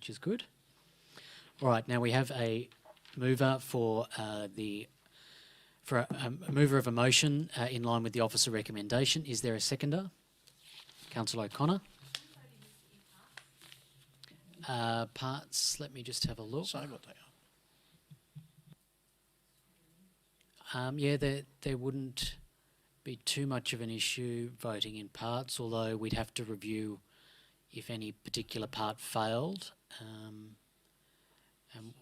which is good. All right, now we have a mover for a mover of a motion in line with the officer recommendation. Is there a seconder? Councillor O'Connor. Parts, let me just have a look. Say what they are. Yeah, there wouldn't be too much of an issue voting in parts, although we'd have to review if any particular part failed. And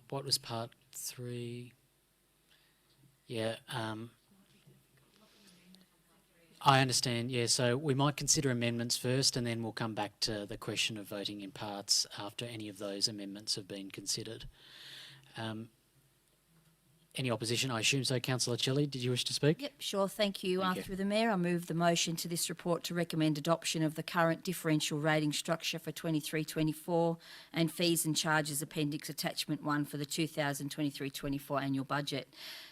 what was part 3? Yeah, I understand. Yeah, so we might consider amendments first, and then we'll come back to the question of voting in parts after any of those amendments have been considered. Any opposition? I assume so. Councillor Celli, did you wish to speak? Yep, sure. Thank you. Thank you. Through the Mayor, I move the motion to this report to recommend adoption of the current differential rating structure for 23-24 and fees and charges appendix attachment 1 for the 2023-24 annual budget.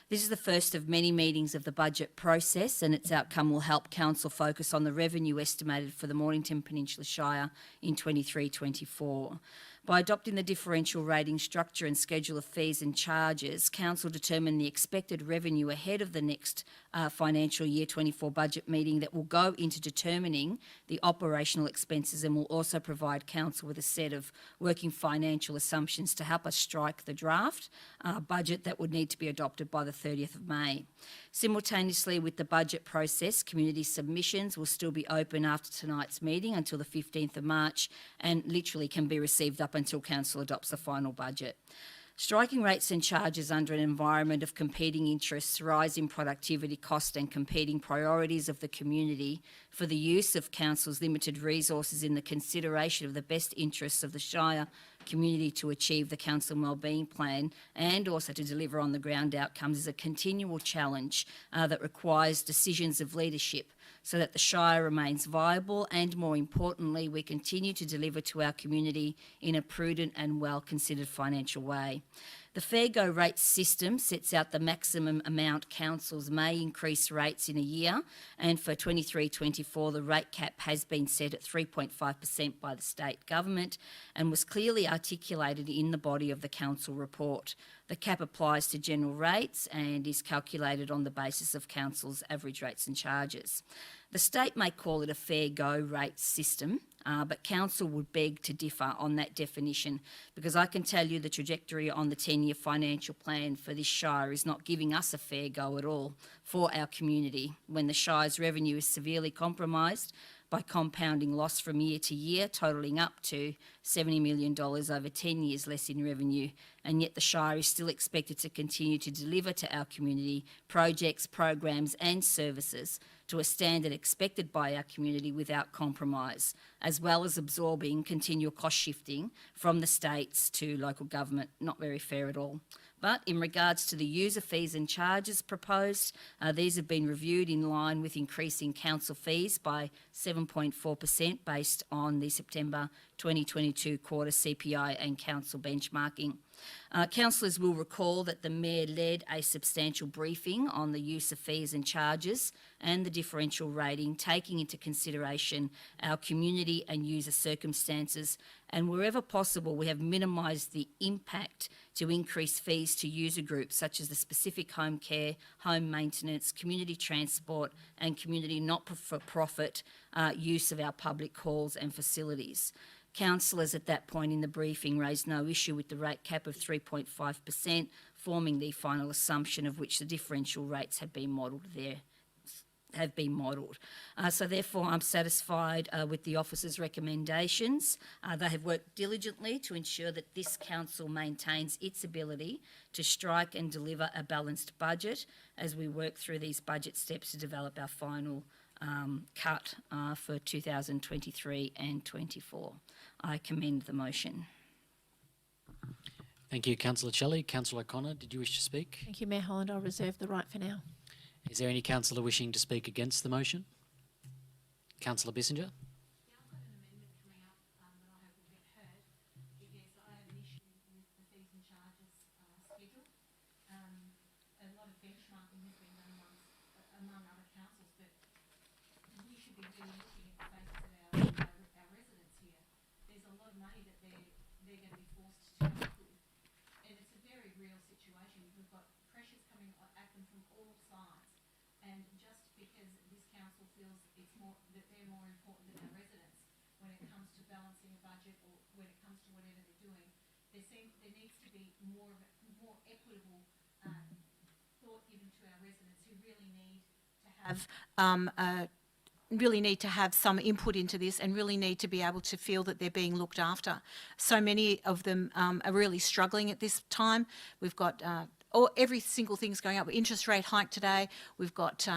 This is the first of many meetings of the budget process, and its outcome will help Council focus on the revenue estimated for the Mornington Peninsula Shire in 23-24. By adopting the differential rating structure and schedule of fees and charges, Council determined the expected revenue ahead of the next financial year 24 budget meeting that will go into determining the operational expenses, and will also provide Council with a set of working financial assumptions to help us strike the draft budget that would need to be adopted by the 30th of May. Simultaneously with the budget process, community submissions will still be open after tonight's meeting until the 15th of March and literally can be received up until Council adopts the final budget. Striking rates and charges under an environment of competing interests, rising productivity cost and competing priorities of the community for the use of Council's limited resources in the consideration of the best interests of the Shire community to achieve the Council Wellbeing Plan and also to deliver on the ground outcomes is a continual challenge that requires decisions of leadership so that the Shire remains viable and, more importantly, we continue to deliver to our community in a prudent and well-considered financial way. The Fair Go rates system sets out the maximum amount councils may increase rates in a year, and for 23-24 the rate cap has been set at 3.5% by the state government and was clearly articulated in the body of the council report. The cap applies to general rates and is calculated on the basis of council's average rates and charges. The state may call it a Fair Go rate system, but council would beg to differ on that definition, because I can tell you the trajectory on the 10-year financial plan for this Shire is not giving us a fair go at all for our community when the Shire's revenue is severely compromised by compounding loss from year to year, totalling up to $70 million over 10 years less in revenue, and yet the Shire is still expected to continue to deliver to our community projects, programs and services to a standard expected by our community without compromise, as well as absorbing continual cost shifting from the states to local government. Not very fair at all. But in regards to the user fees and charges proposed, these have been reviewed in line with increasing council fees by 7.4% based on the September 2022 quarter CPI and council benchmarking. Councillors will recall that the Mayor led a substantial briefing on the use of fees and charges and the differential rating, taking into consideration our community and user circumstances, and wherever possible we have minimised the impact to increase fees to user groups such as the specific home care, home maintenance, community transport and community not-for-profit use of our public halls and facilities. Councillors at that point in the briefing raised no issue with the rate cap of 3.5%, forming the final assumption of which the differential rates have been modelled there. So therefore I'm satisfied with the officer's recommendations. They have worked diligently to ensure that this council maintains its ability to strike and deliver a balanced budget as we work through these budget steps to develop our final cut for 2023 and 24. I commend the motion. Thank you, Councillor Celli. Councillor O'Connor, did you wish to speak? Thank you, Mayor Holland. I'll reserve the right for now. Is there any councillor wishing to speak against the motion? Councillor Bissinger? They're going to be got pressures coming at them from all sides. And just because this council feels that they're more important than our residents when it comes to balancing a budget or when it comes to whatever they're doing, there needs to be more equitable thought given to our residents who really need to have some input into this and really need to be able to feel that they're being looked after. So many of them are really struggling at this time. We've got every single thing's going up. Interest rate hike today. We've got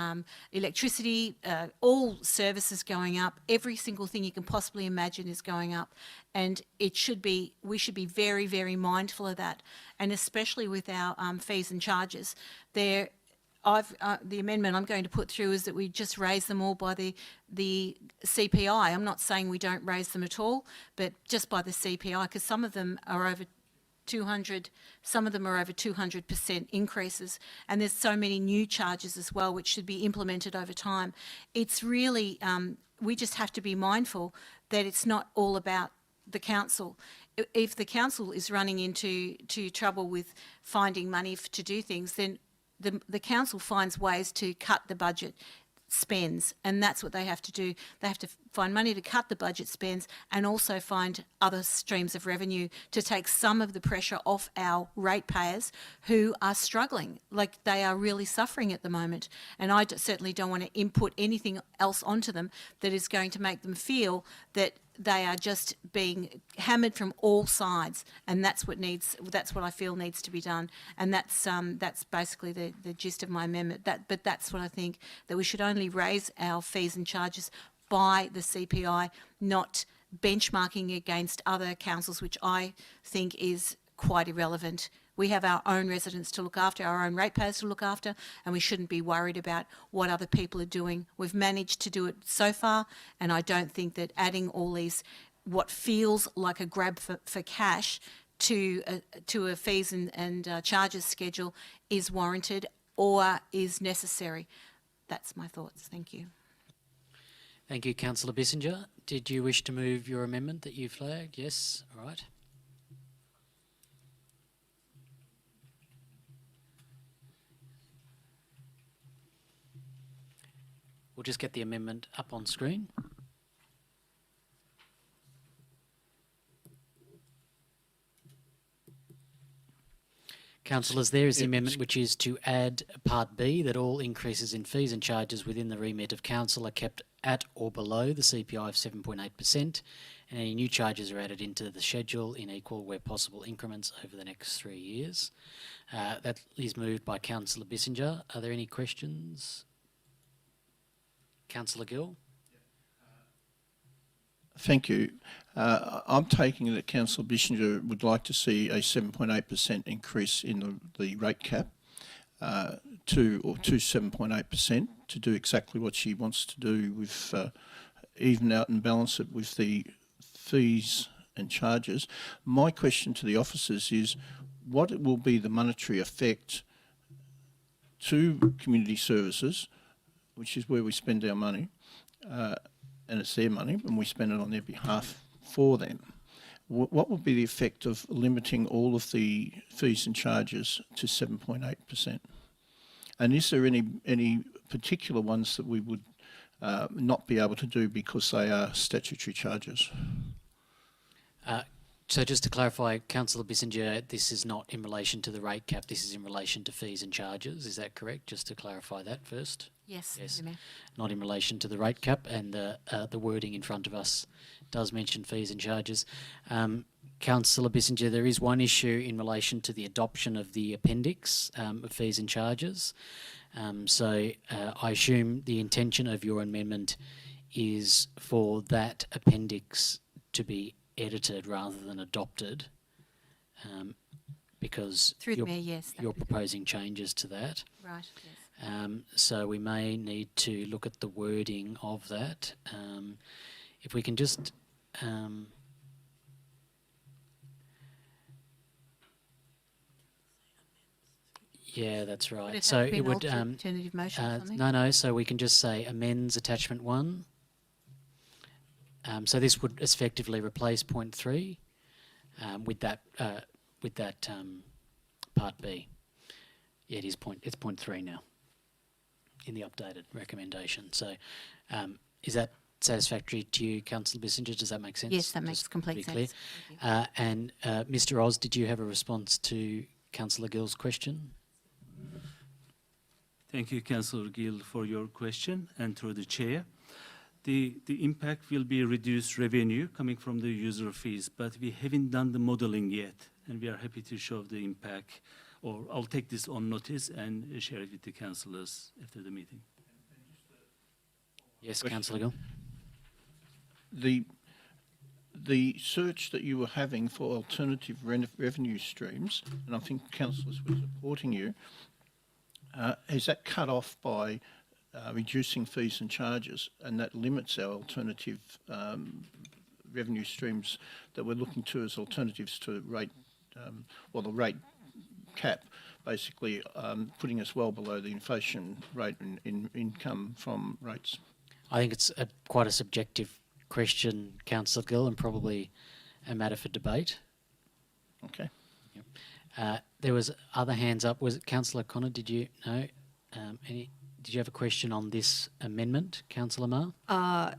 electricity, all services going up. Every single thing you can possibly imagine is going up, and we should be very, very mindful of that, and especially with our fees and charges. The amendment I'm going to put through is that we just raise them all by the CPI. I'm not saying we don't raise them at all, but just by the CPI, because some of them are over 200% increases, and there's so many new charges as well which should be implemented over time. It's really, we just have to be mindful that it's not all about the council. If the council is running into trouble with finding money to do things, then the council finds ways to cut the budget spends, and that's what they have to do. They have to find money to cut the budget spends and also find other streams of revenue to take some of the pressure off our ratepayers who are struggling. Like, they are really suffering at the moment, and I certainly don't want to input anything else onto them that is going to make them feel that they are just being hammered from all sides, and that's what I feel needs to be done, and that's basically the gist of my amendment. But that's what I think, that we should only raise our fees and charges by the CPI, not benchmarking against other councils, which I think is quite irrelevant. We have our own residents to look after, our own ratepayers to look after, and we shouldn't be worried about what other people are doing. We've managed to do it so far, and I don't think that adding all these, what feels like a grab for cash to a fees and charges schedule is warranted or is necessary. That's my thoughts. Thank you. Thank you, Councillor Bissinger. Did you wish to move your amendment that you flagged? Yes. All right. We'll just get the amendment up on screen. Councillors, there is the amendment which is to add Part B, that all increases in fees and charges within the remit of council are kept at or below the CPI of 7.8%, and any new charges are added into the schedule in equal, where possible, increments over the next 3 years. That is moved by Councillor Bissinger. Are there any questions? Councillor Gill? Thank you. I'm taking that Councillor Bissinger would like to see a 7.8% increase in the rate cap to 7.8% to do exactly what she wants to do with even out and balance it with the fees and charges. My question to the officers is, what will be the monetary effect to community services, which is where we spend our money, and it's their money, and we spend it on their behalf for them. What would be the effect of limiting all of the fees and charges to 7.8%? And is there any particular ones that we would not be able to do because they are statutory charges? So just to clarify, Councillor Bissinger, this is not in relation to the rate cap, this is in relation to fees and charges, is that correct? Just to clarify that first. Yes. Yes, not in relation to the rate cap, and the wording in front of us does mention fees and charges. Councillor Bissinger, there is one issue in relation to the adoption of the appendix of fees and charges. So I assume the intention of your amendment is for that appendix to be edited rather than adopted, because Through the Mayor, yes. You're proposing changes to that. Right, yes. So we may need to look at the wording of that. If we can just... yeah, that's right. Would it So have been it would... alternative motion or something? no, so we can just say amends attachment 1. So this would effectively replace point 3 with that part B. Yeah, it's 0.3 now in the updated recommendation. So is that satisfactory to you, Councillor Bissinger? Does that make sense? Yes, that makes Just to complete be clear. sense. Thank you. And Mr. Oz, did you have a response to Councillor Gill's question? Thank you, Councillor Gill, for your question, and through the chair. The impact will be reduced revenue coming from the user fees, but we haven't done the modeling yet, and we are happy to show the impact, or I'll take this on notice and share it with the councillors after the meeting. Yes, Councillor Gill. The search that you were having for alternative revenue streams, and I think councillors were supporting you, is that cut off by reducing fees and charges, and that limits our alternative revenue streams that we're looking to as alternatives to rate, the rate cap, basically putting us well below the inflation rate in income from rates. I think it's quite a subjective question, Councillor Gill, and probably a matter for debate. Okay. There was other hands up. Was it Councillor Connor? Did you know? Did you have a question on this amendment, Councillor Marr?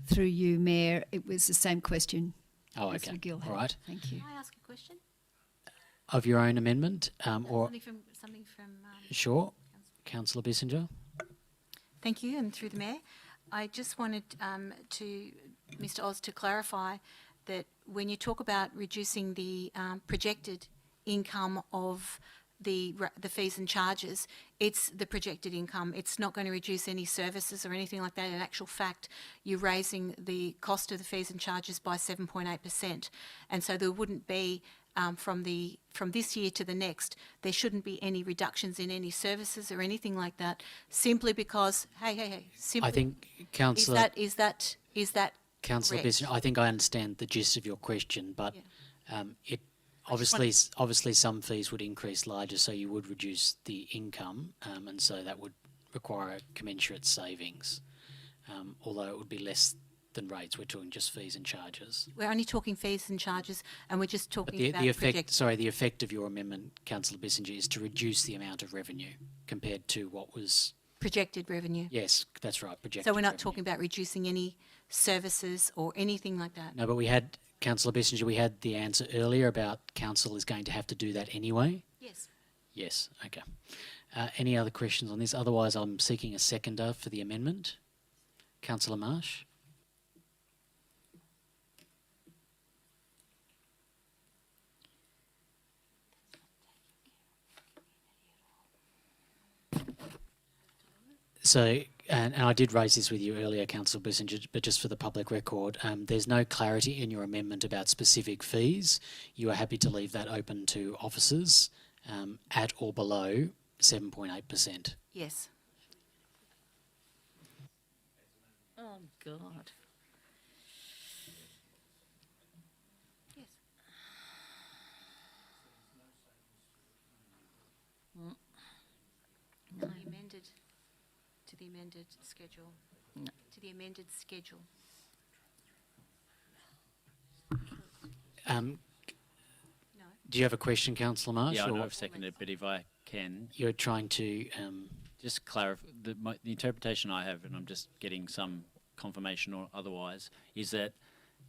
Through you, Mayor, it was the same question. Oh, Mr. okay. Gill had. All right. Thank you. Can I ask a question? Of your own amendment, or Something from sure, Councillor Bissinger. Thank you, and through the Mayor. I just wanted Mr. Oz to clarify that when you talk about reducing the projected income of the fees and charges, it's the projected income. It's not going to reduce any services or anything like that. In actual fact, you're raising the cost of the fees and charges by 7.8%. And so there wouldn't be, from this year to the next, there shouldn't be any reductions in any services or anything like that, simply because, simply, I think Councillor is that Councillor correct? Bissinger, I think I understand the gist of your question, but it obviously some fees would increase larger, so you would reduce the income, and so that would require a commensurate savings, although it would be less than rates. We're talking just fees and charges. We're only talking fees and charges, and we're just But talking about the effect, project. the effect of your amendment, Councillor Bissinger, is to reduce the amount of revenue compared to what was. Projected revenue. Yes, that's right. Projected. So we're not revenue. talking about reducing any services or anything like that. No, but we had, Councillor Bissinger, we had the answer earlier about council is going to have to do that anyway. Yes. Yes, okay. Any other questions on this? Otherwise, I'm seeking a seconder for the amendment. Councillor Marsh. So, and I did raise this with you earlier, Councillor Bissinger, but just for the public record, there's no clarity in your amendment about specific fees. You are happy to leave that open to officers at or below 7.8%. Yes. Oh, God. Yes. To the amended schedule. No. To the amended schedule. No. Do you have a question, Councillor Marsh? Yeah, I or know I've seconded, but if I can, you're trying to just clarify, the interpretation I have, and I'm just getting some confirmation or otherwise, is that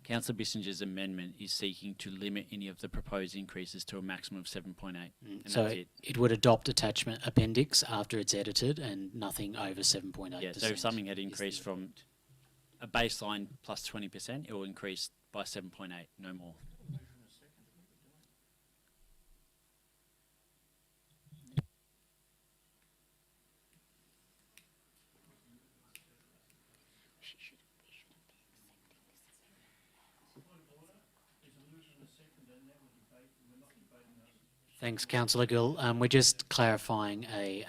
Councillor Bissinger's amendment is seeking to limit any of the proposed increases to a maximum of 7.8. And so that's it. it would adopt attachment appendix after it's edited and nothing over 7.8%. Yeah, so if something had increased from a baseline plus 20%, it will increase by 7.8, no more. Thanks, Councillor Gill. We're just clarifying a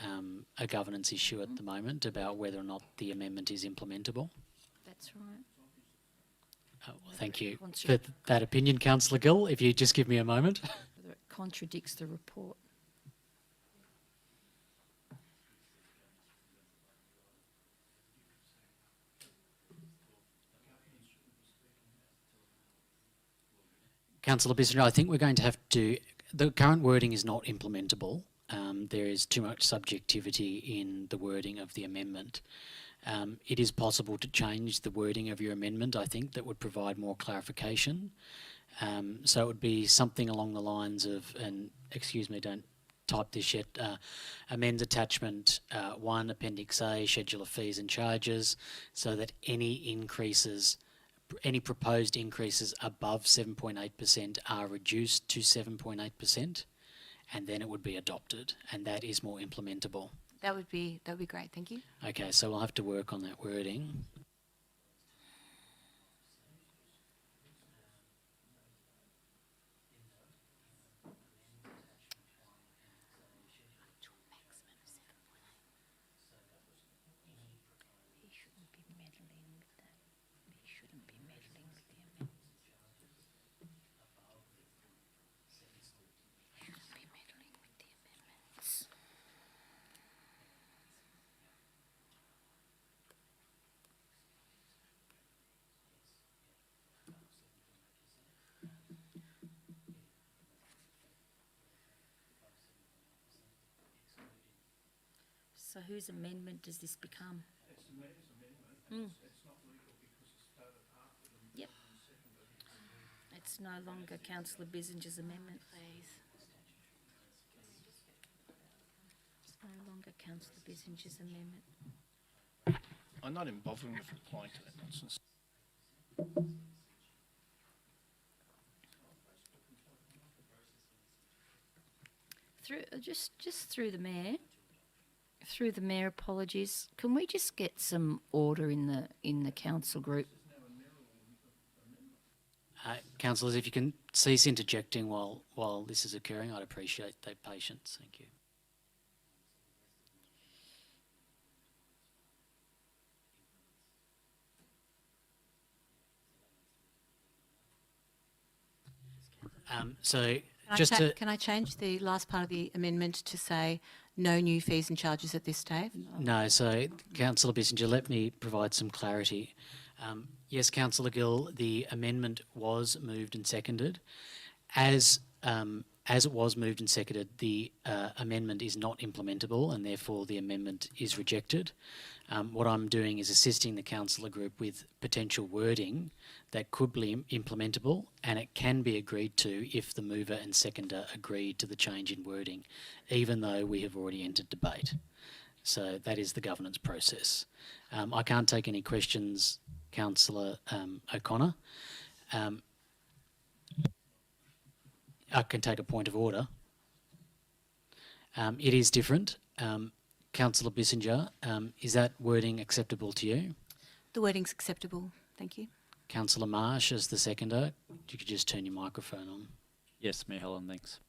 governance issue at the moment about whether or not the amendment is implementable. That's right. Thank you Contra- for that opinion, Councillor Gill. If you just give me a moment. Whether it contradicts the report. Councillor Bissinger, I think we're going to have to. The current wording is not implementable, there is too much subjectivity in the wording of the amendment. It is possible to change the wording of your amendment, I think, that would provide more clarification. So it would be something along the lines of, and excuse me, don't type this yet, amend attachment 1, Appendix A, Schedule of Fees and Charges, so that any increases, any proposed increases above 7.8% are reduced to 7.8%, and then it would be adopted, and that is more implementable. That would be great. Thank you. Okay, so we'll have to work on that wording. So whose amendment does this become? It's the Mayor's amendment. It's not legal because it's voted after the Yep. It's no longer Councillor Bissinger's amendment. Please. It's no longer Councillor Bissinger's amendment. I'm not even bothering with replying to that nonsense. Through just through the mayor. Through the mayor, apologies. Can we just get some order in the council group? Councillors, if you can cease interjecting while this is occurring, I'd appreciate that patience. Thank you. So just to... Can I change the last part of the amendment to say no new fees and charges at this stage? No, so Councillor Bissinger, let me provide some clarity. Yes, Councillor Gill, the amendment was moved and seconded. As it was moved and seconded, the amendment is not implementable and therefore the amendment is rejected. What I'm doing is assisting the councillor group with potential wording that could be implementable, and it can be agreed to if the mover and seconder agree to the change in wording, even though we have already entered debate. So that is the governance process. I can't take any questions, Councillor O'Connor. I can take a point of order. It is different. Councillor Bissinger, is that wording acceptable to you? The wording's acceptable. Thank you. Councillor Marsh as the seconder, you could just turn your microphone on. Yes, Mayor Helen, thanks.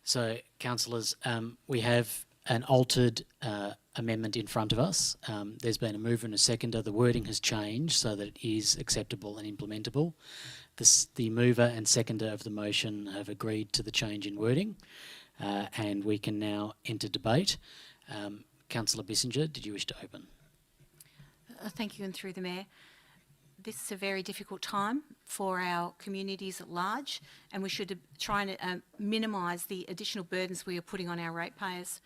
So, councillors, we have an altered amendment in front of us. There's been a mover and a seconder. The wording has changed so that it is acceptable and implementable. The mover and seconder of the motion have agreed to the change in wording, and we can now enter debate. Councillor Bissinger, did you wish to open? Thank you, and through the Mayor. This is a very difficult time for our communities at large, and we should try and minimise the additional burdens we are putting on our ratepayers.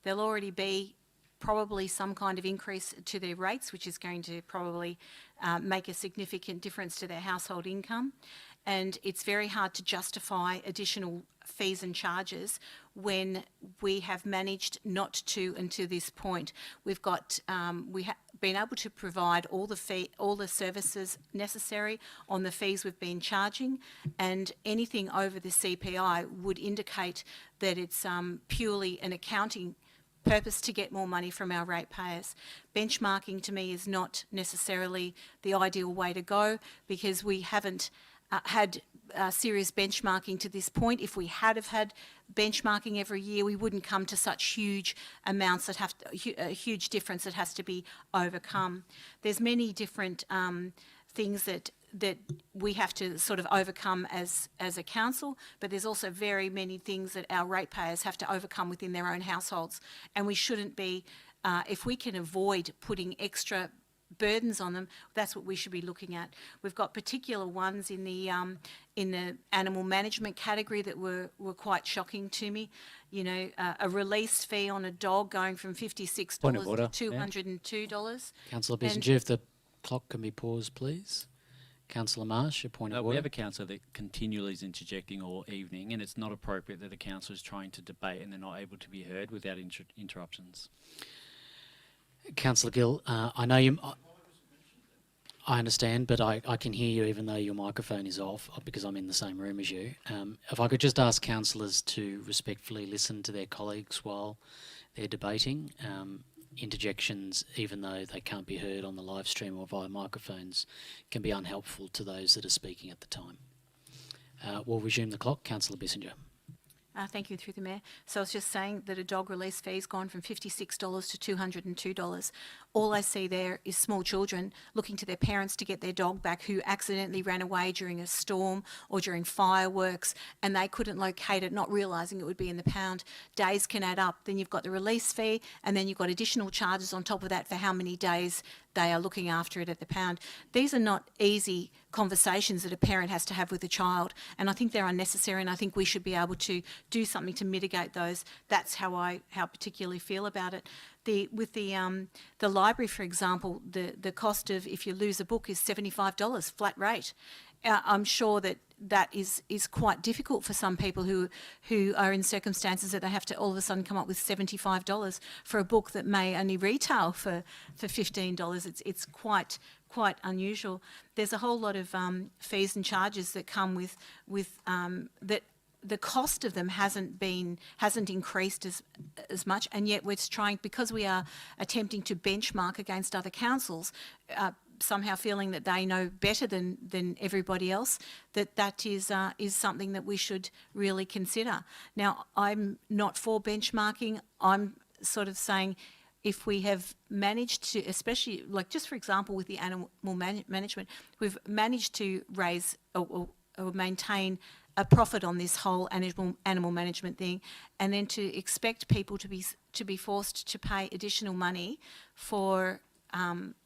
There'll already be probably some kind of increase to their rates, which is going to probably make a significant difference to their household income. And it's very hard to justify additional fees and charges when we have managed not to until this point. We've got been able to provide all the services necessary on the fees we've been charging, and anything over the CPI would indicate that it's purely an accounting purpose to get more money from our ratepayers. Benchmarking to me is not necessarily the ideal way to go, because we haven't had serious benchmarking to this point. If we had have had benchmarking every year, we wouldn't come to such huge amounts that have to, a huge difference that has to be overcome. There's many different things that we have to sort of overcome as a council, but there's also very many things that our ratepayers have to overcome within their own households, and we shouldn't be, if we can avoid putting extra burdens on them, that's what we should be looking at. We've got particular ones in the animal management category that were quite shocking to me. You know, a release fee on a dog going from $56 Point of order, to Mayor. $202. Councillor And- Bissinger, if the clock can be paused, please. Councillor Marsh, a point of We order. have a councillor that continually is interjecting all evening, and it's not appropriate that the councillor is trying to debate and they're not able to be heard without interruptions. Councillor Gill, I know you. I understand, but I can hear you even though your microphone is off because I'm in the same room as you. If I could just ask councillors to respectfully listen to their colleagues while they're debating. Interjections, even though they can't be heard on the live stream or via microphones, can be unhelpful to those that are speaking at the time. We'll resume the clock. Councillor Bissinger. Thank you, through the Mayor. So I was just saying that a dog release fee's gone from $56 to $202. All I see there is small children looking to their parents to get their dog back who accidentally ran away during a storm or during fireworks, and they couldn't locate it, not realising it would be in the pound. Days can add up. Then you've got the release fee, and then you've got additional charges on top of that for how many days they are looking after it at the pound. These are not easy conversations that a parent has to have with a child, and I think they're unnecessary, and I think we should be able to do something to mitigate those. That's how I particularly feel about it. With the library, for example, the cost of, if you lose a book, is $75 flat rate. I'm sure that is quite difficult for some people who are in circumstances that they have to all of a sudden come up with $75 for a book that may only retail for $15. It's quite unusual. There's a whole lot of fees and charges that come with that. The cost of them hasn't increased as much, and yet we're trying, because we are attempting to benchmark against other councils, somehow feeling that they know better than everybody else, that is something that we should really consider. Now, I'm not for benchmarking. I'm sort of saying, if we have managed to, especially like just for example with the animal management, we've managed to raise or maintain a profit on this whole animal management thing, and then to expect people to be forced to pay additional money for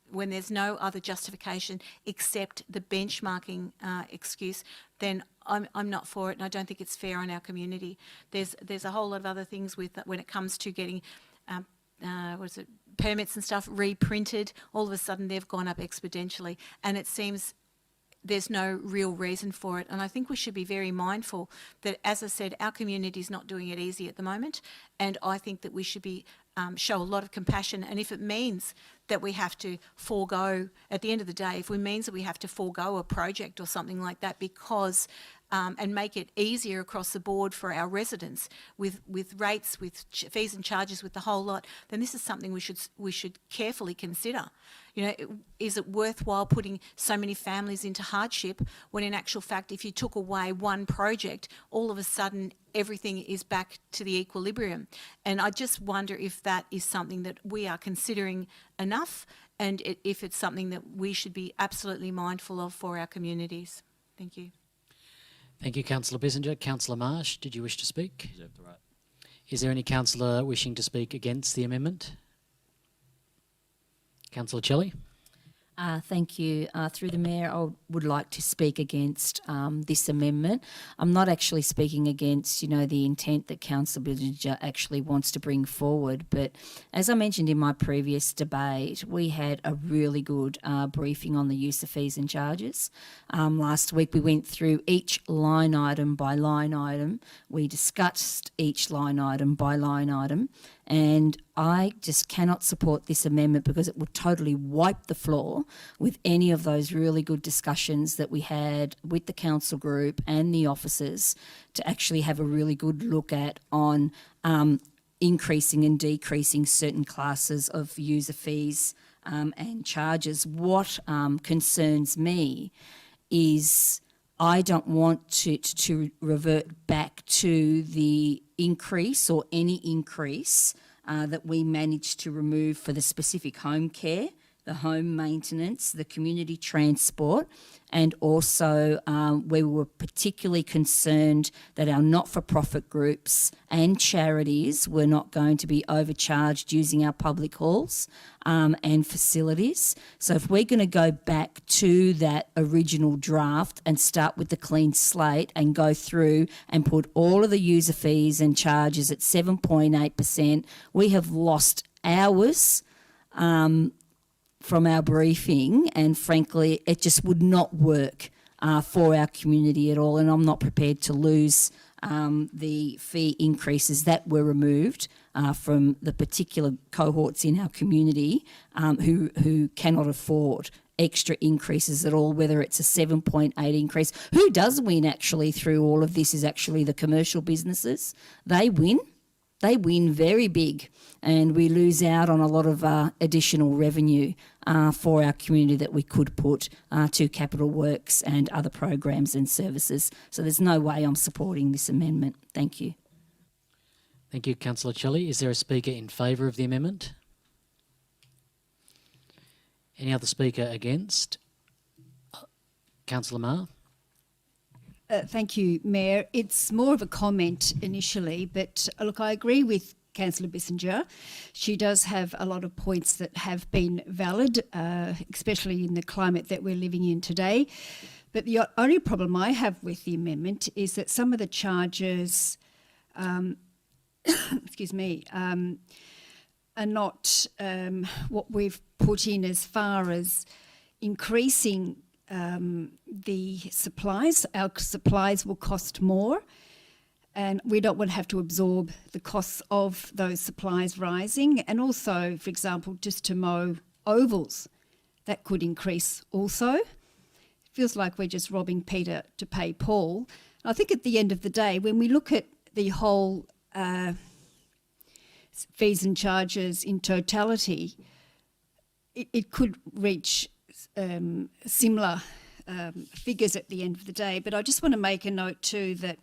when there's no other justification except the benchmarking excuse, then I'm not for it, and I don't think it's fair on our community. There's a whole lot of other things with when it comes to getting permits and stuff reprinted. All of a sudden they've gone up exponentially, and it seems there's no real reason for it. And I think we should be very mindful that, as I said, our community is not doing it easy at the moment, and I think that we should be show a lot of compassion. And if it means that we have to forego, at the end of the day, if it means that we have to forego a project or something like that because and make it easier across the board for our residents with rates, with fees and charges, with the whole lot, then this is something we should carefully consider. You know, is it worthwhile putting so many families into hardship when in actual fact, if you took away one project, all of a sudden everything is back to the equilibrium? And I just wonder if that is something that we are considering enough, and if it's something that we should be absolutely mindful of for our communities. Thank you. Thank you, Councillor Bissinger. Councillor Marsh, did you wish to speak? Reserve the right. Is there any councillor wishing to speak against the amendment? Councillor Shelley? Thank you. Through the Mayor, I would like to speak against this amendment. I'm not actually speaking against, the intent that Councillor Bissinger actually wants to bring forward, but as I mentioned in my previous debate, we had a really good briefing on the use of fees and charges. Last week we went through each line item by line item. We discussed each line item by line item, and I just cannot support this amendment because it would totally wipe the floor with any of those really good discussions that we had with the council group and the officers to actually have a really good look at on increasing and decreasing certain classes of user fees and charges. What concerns me is I don't want to revert back to the increase or any increase that we managed to remove for the specific home care the home maintenance, the community transport, and also we were particularly concerned that our not-for-profit groups and charities were not going to be overcharged using our public halls and facilities. So if we're going to go back to that original draft and start with the clean slate and go through and put all of the user fees and charges at 7.8%, we have lost hours from our briefing, and frankly, it just would not work for our community at all. And I'm not prepared to lose the fee increases that were removed from the particular cohorts in our community who cannot afford extra increases at all, whether it's a 7.8 increase. Who does win actually through all of this is actually the commercial businesses. They win. They win very big, and we lose out on a lot of additional revenue for our community that we could put to capital works and other programs and services. So there's no way I'm supporting this amendment. Thank you. Thank you, Councillor Shelley. Is there a speaker in favour of the amendment? Any other speaker against? Councillor Marr? Thank you, Mayor. It's more of a comment initially, but look, I agree with Councillor Bissinger. She does have a lot of points that have been valid, especially in the climate that we're living in today. But the only problem I have with the amendment is that some of the charges, excuse me, are not what we've put in as far as increasing the supplies. Our supplies will cost more, and we don't want to have to absorb the costs of those supplies rising. And also, for example, just to mow ovals, that could increase also. It feels like we're just robbing Peter to pay Paul. I think at the end of the day, when we look at the whole fees and charges in totality, it could reach similar figures at the end of the day. But I just want to make a note too that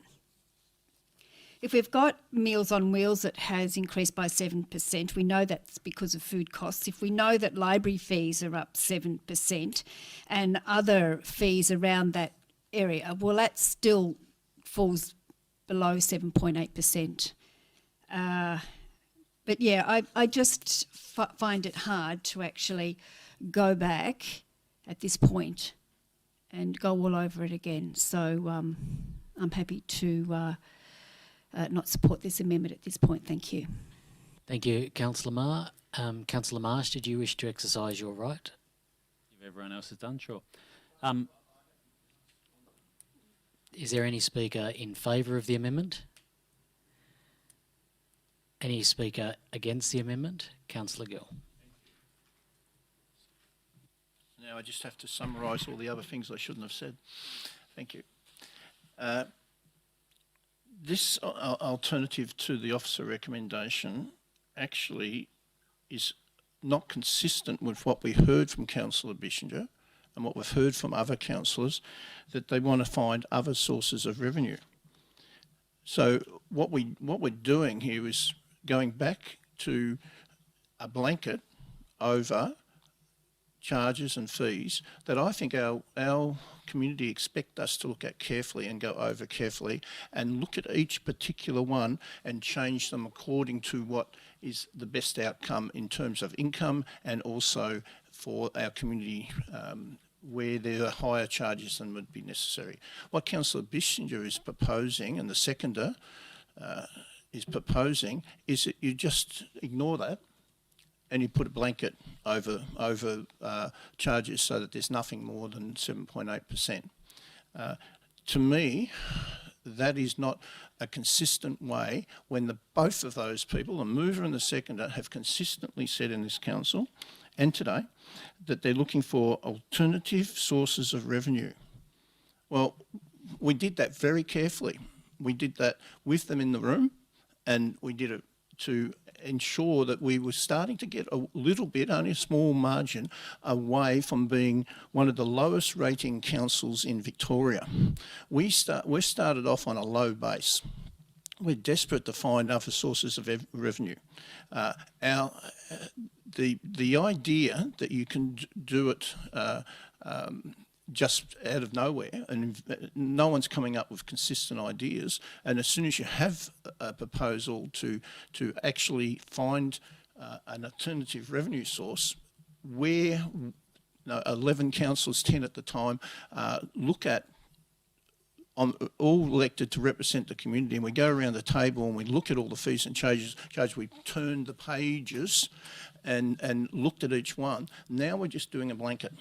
if we've got Meals on Wheels that has increased by 7%, we know that's because of food costs. If we know that library fees are up 7% and other fees around that area, well, that still falls below 7.8%. But yeah, I just find it hard to actually go back at this point and go all over it again. So I'm happy to not support this amendment at this point. Thank you. Thank you, Councillor Marr. Councillor Marsh, did you wish to exercise your right? If everyone else is done, sure. Is there any speaker in favour of the amendment? Any speaker against the amendment? Councillor Gill. Now I just have to summarise all the other things I shouldn't have said. Thank you. This alternative to the officer recommendation actually is not consistent with what we heard from Councillor Bissinger and what we've heard from other councillors, that they want to find other sources of revenue. So what we're doing here is going back to a blanket over charges and fees that I think our community expect us to look at carefully and go over carefully and look at each particular one and change them according to what is the best outcome in terms of income and also for our community where there are higher charges than would be necessary. What Councillor Bissinger is proposing and the seconder is proposing is that you just ignore that and you put a blanket over charges so that there's nothing more than 7.8%. To me, that is not a consistent way when both of those people, the mover and the seconder, have consistently said in this council and today that they're looking for alternative sources of revenue. Well, we did that very carefully. We did that with them in the room, and we did it to ensure that we were starting to get a little bit, only a small margin, away from being one of the lowest rating councils in Victoria. We started off on a low base. we're desperate to find other sources of revenue. The idea that you can do it just out of nowhere, and no one's coming up with consistent ideas, and as soon as you have a proposal to actually find an alternative revenue source, where 11 councillors, 10 at the time, look at all elected to represent the community, and we go around the table and we look at all the fees and charges. We turned the pages and looked at each one. Now we're just doing a blanket.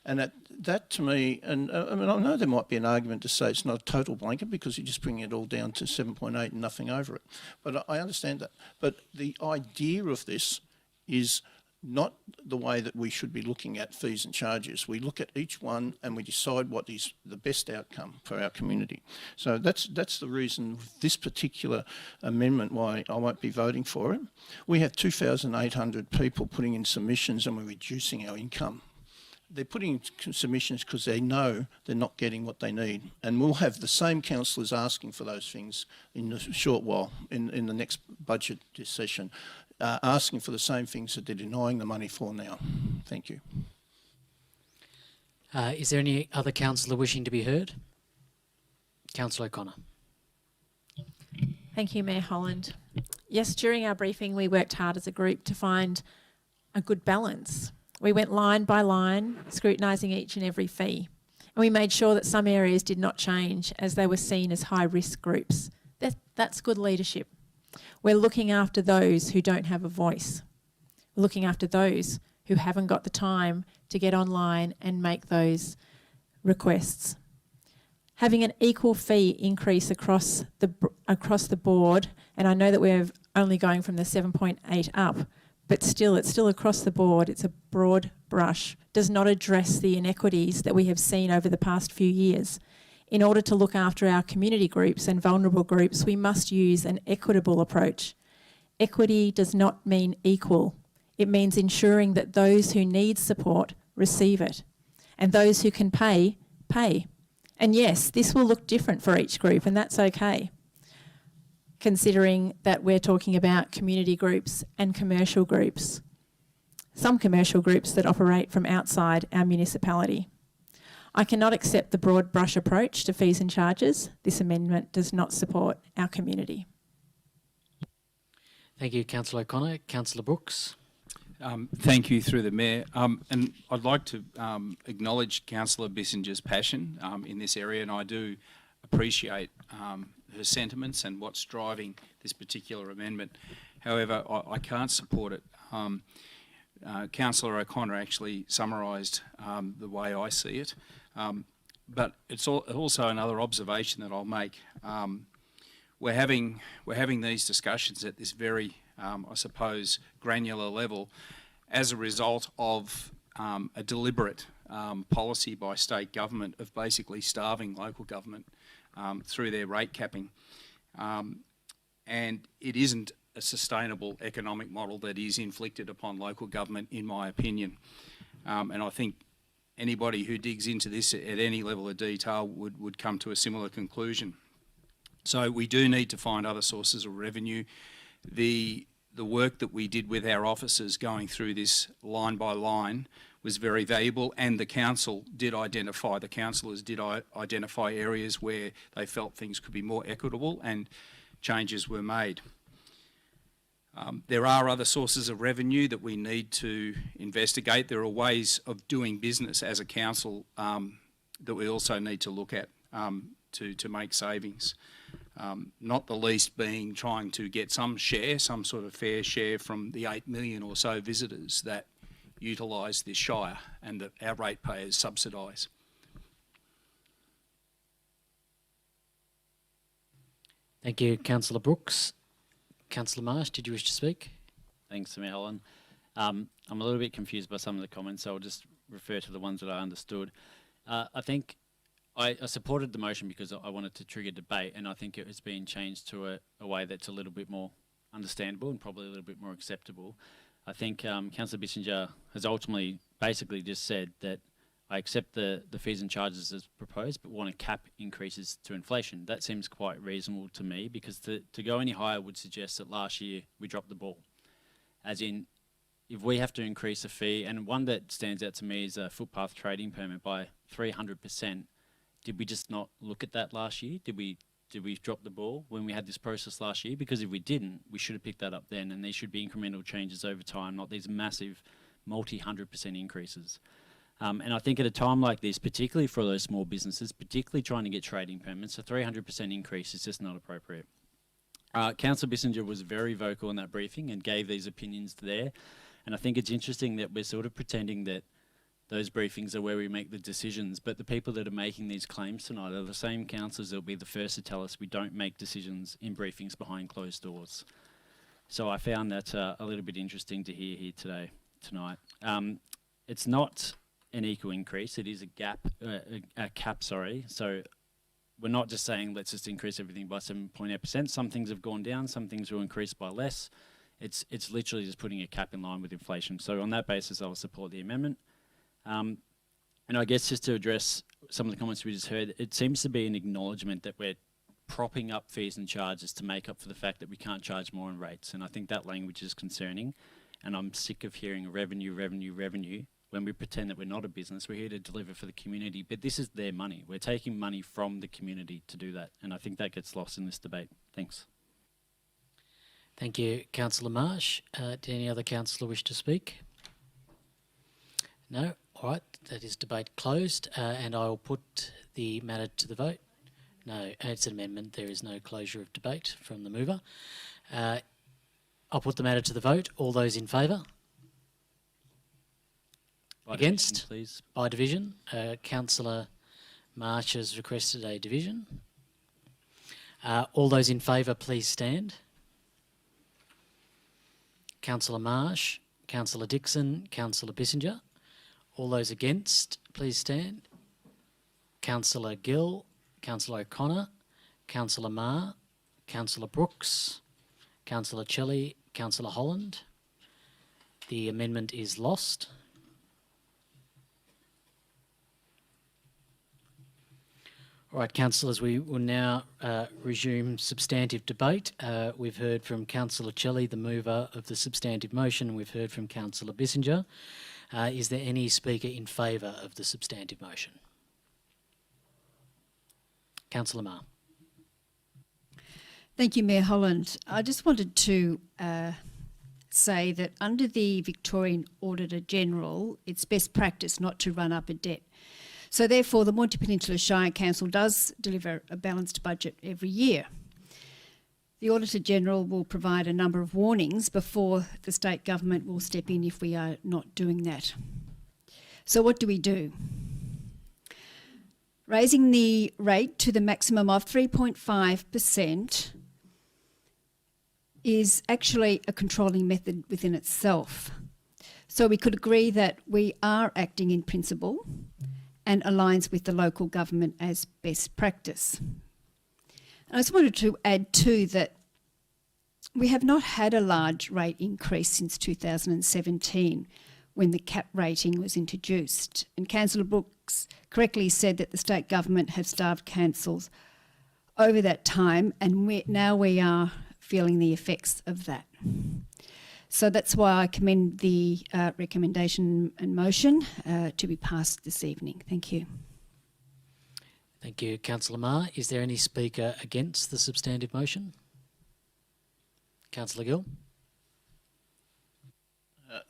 And that to me, and I mean, I know there might be an argument to say it's not a total blanket because you're just bringing it all down to 7.8 and nothing over it. But I understand that. But the idea of this is not the way that we should be looking at fees and charges. We look at each one and we decide what is the best outcome for our community. So that's the reason with this particular amendment why I won't be voting for it. We have 2,800 people putting in submissions and we're reducing our income. They're putting in submissions because they know they're not getting what they need. And we'll have the same councillors asking for those things in a short while, in the next budget session, asking for the same things that they're denying the money for now. Thank you. Is there any other councillor wishing to be heard? Councillor O'Connor. Thank you, Mayor Holland. Yes, during our briefing, we worked hard as a group to find a good balance. We went line by line, scrutinising each and every fee. And we made sure that some areas did not change as they were seen as high-risk groups. That's good leadership. We're looking after those who don't have a voice. We're looking after those who haven't got the time to get online and make those requests. Having an equal fee increase across the board, and I know that we're only going from the 7.8 up, but still, it's still across the board. It's a broad brush, does not address the inequities that we have seen over the past few years. In order to look after our community groups and vulnerable groups, we must use an equitable approach. Equity does not mean equal. It means ensuring that those who need support receive it, and those who can pay, pay. And yes, this will look different for each group, and that's okay, considering that we're talking about community groups and commercial groups. Some commercial groups that operate from outside our municipality. I cannot accept the broad brush approach to fees and charges. This amendment does not support our community. Thank you, Councillor O'Connor. Councillor Brooks. Thank you, through the Mayor. And I'd like to acknowledge Councillor Bissinger's passion in this area, and I do appreciate her sentiments and what's driving this particular amendment. However, I can't support it. Councillor O'Connor actually summarised the way I see it, but it's also another observation that I'll make. We're having these discussions at this very, I suppose, granular level as a result of a deliberate policy by state government of basically starving local government through their rate capping. And it isn't a sustainable economic model that is inflicted upon local government, in my opinion. And I think anybody who digs into this at any level of detail would come to a similar conclusion. So we do need to find other sources of revenue. The work that we did with our officers going through this line by line was very valuable, and the councillors did identify areas where they felt things could be more equitable and changes were made. There are other sources of revenue that we need to investigate. There are ways of doing business as a council that we also need to look at to make savings. Not the least being trying to get some sort of fair share from the 8 million or so visitors that utilise this Shire and that our ratepayers subsidise. Thank you, Councillor Brooks. Councillor Marsh, did you wish to speak? Thanks, Mayor Holland. I'm a little bit confused by some of the comments, so I'll just refer to the ones that I understood. I think I supported the motion because I wanted to trigger debate, and I think it has been changed to a way that's a little bit more understandable and probably a little bit more acceptable. I think Councillor Bissinger has ultimately basically just said that I accept the fees and charges as proposed, but want to cap increases to inflation. That seems quite reasonable to me, because to go any higher would suggest that last year we dropped the ball. As in, if we have to increase a fee, and one that stands out to me is a footpath trading permit by 300%, did we just not look at that last year? Did we drop the ball when we had this process last year? Because if we didn't, we should have picked that up then, and these should be incremental changes over time, not these massive multi-100% increases. And I think at a time like this, particularly for those small businesses, particularly trying to get trading permits, a 300% increase is just not appropriate. Councillor Bissinger was very vocal in that briefing and gave these opinions there. And I think it's interesting that we're sort of pretending that those briefings are where we make the decisions, but the people that are making these claims tonight are the same councillors that will be the first to tell us we don't make decisions in briefings behind closed doors. So I found that a little bit interesting to hear here tonight. It's not an equal increase, it is a cap, sorry. So we're not just saying let's just increase everything by 7.8%. Some things have gone down, some things will increase by less. It's literally just putting a cap in line with inflation. So on that basis, I will support the amendment. And I guess just to address some of the comments we just heard, it seems to be an acknowledgement that we're propping up fees and charges to make up for the fact that we can't charge more on rates. And I think that language is concerning. And I'm sick of hearing revenue when we pretend that we're not a business. We're here to deliver for the community, but this is their money. We're taking money from the community to do that. And I think that gets lost in this debate. Thanks. Thank you, Councillor Marsh. Did any other councillor wish to speak? No? All right, that is debate closed, and I will put the matter to the vote. No, it's an amendment. There is no closure of debate from the mover. I'll put the matter to the vote. All those in favour? By Against? division, please. By division. Councillor Marsh has requested a division. All those in favour, please stand. Councillor Marsh, Councillor Dixon, Councillor Bissinger. All those against, please stand. Councillor Gill, Councillor O'Connor, Councillor Marr, Councillor Brooks, Councillor Kelly, Councillor Holland. The amendment is lost. All right, councillors, we will now resume substantive debate. We've heard from Councillor Kelly, the mover of the substantive motion, and we've heard from Councillor Bissinger. Is there any speaker in favour of the substantive motion? Councillor Marr. Thank you, Mayor Holland. I just wanted to say that under the Victorian Auditor General, it's best practice not to run up a debt. So therefore, the Mornington Peninsula Shire Council does deliver a balanced budget every year. The Auditor General will provide a number of warnings before the state government will step in if we are not doing that. So what do? Raising the rate to the maximum of 3.5% is actually a controlling method within itself. So we could agree that we are acting in principle and aligns with the local government as best practice. I just wanted to add too that we have not had a large rate increase since 2017 when the cap rating was introduced. And Councillor Brooks correctly said that the state government have starved councils over that time, and now we are feeling the effects of that. So that's why I commend the recommendation and motion to be passed this evening. Thank you. Thank you, Councillor Marr. Is there any speaker against the substantive motion? Councillor Gill.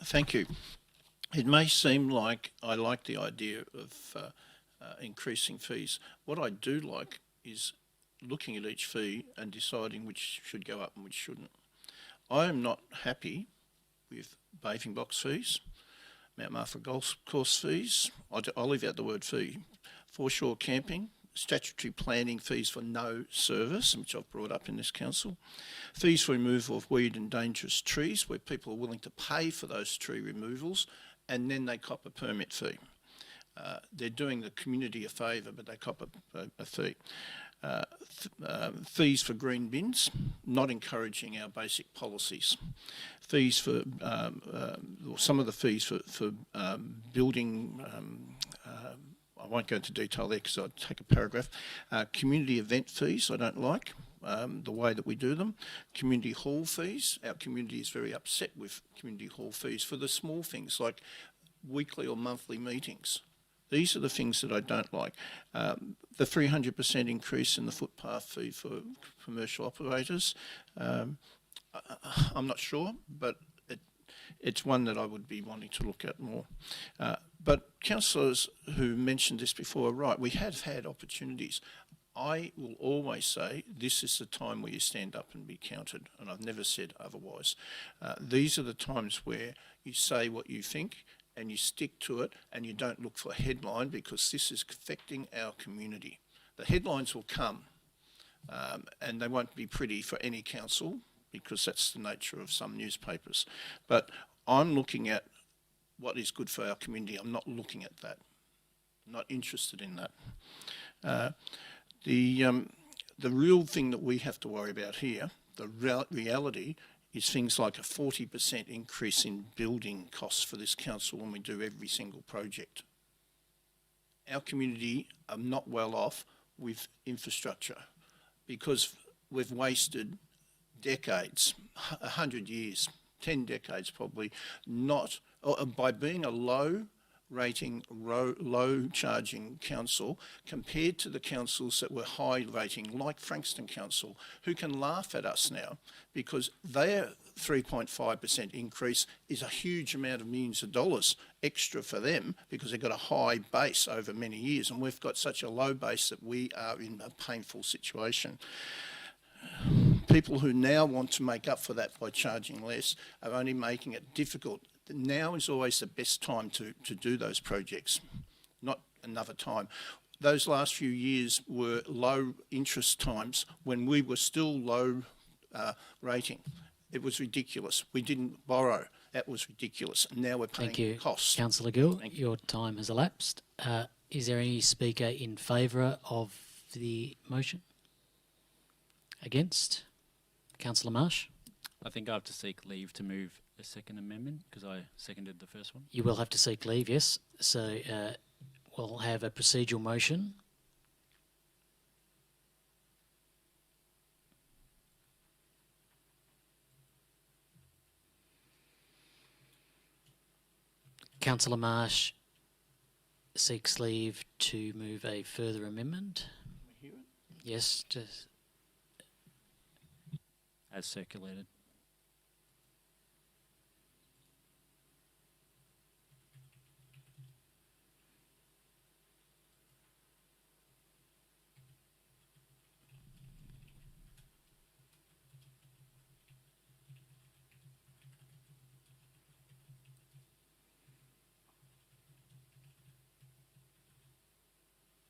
Thank you. It may seem like I like the idea of increasing fees. What I do like is looking at each fee and deciding which should go up and which shouldn't. I am not happy with bathing box fees, Mount Martha golf course fees, I'll leave out the word fee, foreshore camping, statutory planning fees for no service, which I've brought up in this council, fees for removal of weed and dangerous trees, where people are willing to pay for those tree removals, and then they cop a permit fee. They're doing the community a favour, but they cop a fee. fees for green bins, not encouraging our basic policies. Fees for, or some of the fees for building, I won't go into detail there because I'll take a paragraph. Community event fees, I don't like the way that we do them. Community hall fees, our community is very upset with community hall fees for the small things like weekly or monthly meetings. These are the things that I don't like. The 300% increase in the footpath fee for commercial operators, I'm not sure, but it's one that I would be wanting to look at more. But councillors who mentioned this before are right. We have had opportunities. I will always say this is the time where you stand up and be counted, and I've never said otherwise. These are the times where you say what you think and you stick to it and you don't look for a headline, because this is affecting our community. The headlines will come and they won't be pretty for any council, because that's the nature of some newspapers. But I'm looking at what is good for our community. I'm not looking at that. I'm not interested in that. The real thing that we have to worry about here, the reality, is things like a 40% increase in building costs for this council when we do every single project. Our community are not well off with infrastructure because we've wasted decades, 100 years, 10 decades probably, by being a low rating, low charging council compared to the councils that were high rating, like Frankston Council, who can laugh at us now because their 3.5% increase is a huge amount of millions of dollars extra for them because they've got a high base over many years, and we've got such a low base that we are in a painful situation. People who now want to make up for that by charging less are only making it difficult. Now is always the best time to do those projects, not another time. Those last few years were low interest times when we were still low rating. It was ridiculous. We didn't borrow. That was ridiculous. And now we're paying costs. Councillor Gill, your time has elapsed. Is there any speaker in favour of the motion? Against? Councillor Marsh? I think I have to seek leave to move a second amendment because I seconded the first one. You will have to seek leave, yes. So we'll have a procedural motion. Councillor Marsh seeks leave to move a further amendment. Yes, just As circulated.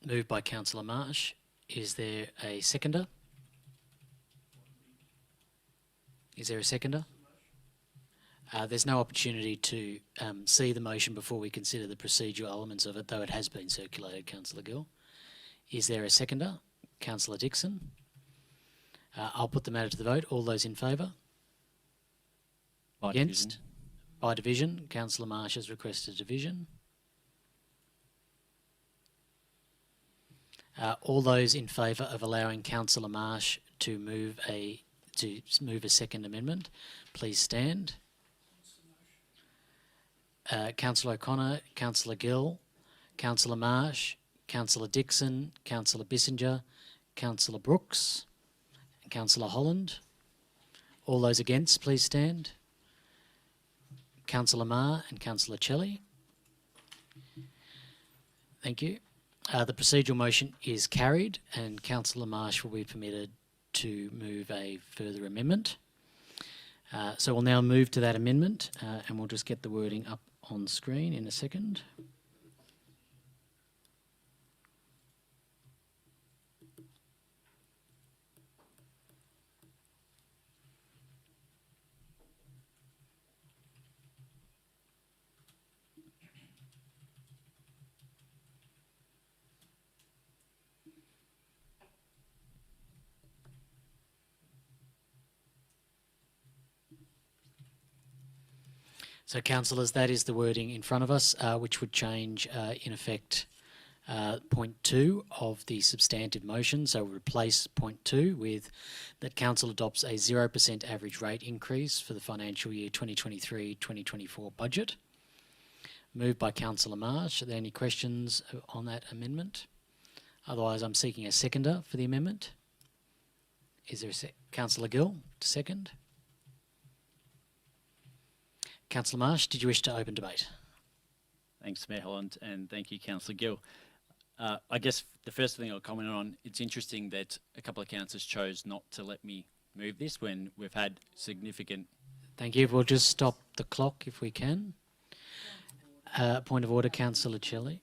moved by Councillor Marsh. Is there a seconder? Is there a seconder? There's no opportunity to see the motion before we consider the procedural elements of it, though it has been circulated, Councillor Gill. Is there a seconder? Councillor Dixon. I'll put the matter to the vote. All those in favour? Against? Division. By division. Councillor Marsh has requested division. All those in favour of allowing Councillor Marsh to move a second amendment, please stand. Councillor O'Connor, Councillor Gill, Councillor Marsh, Councillor Dixon, Councillor Bissinger, Councillor Brooks, and Councillor Holland. All those against, please stand. Councillor Marr and Councillor Celli. Thank you. The procedural motion is carried and Councillor Marsh will be permitted to move a further amendment. So we'll now move to that amendment and we'll just get the wording up on screen in a second. So, councillors, that is the wording in front of us, which would change, in effect, point 2 of the substantive motion. So we replace point 2 with that council adopts a 0% average rate increase for the financial year 2023-2024 budget. Moved by Councillor Marsh. Are there any questions on that amendment? Otherwise, I'm seeking a seconder for the amendment. Is there a Councillor Gill to second? Councillor Marsh, did you wish to open debate? Thanks, Mayor Holland, and thank you, Councillor Gill. I guess the first thing I'll comment on, it's interesting that a couple of councillors chose not to let me move this when we've had significant... Thank you. We'll just stop the clock if we can. Point of order, Councillor Shelley.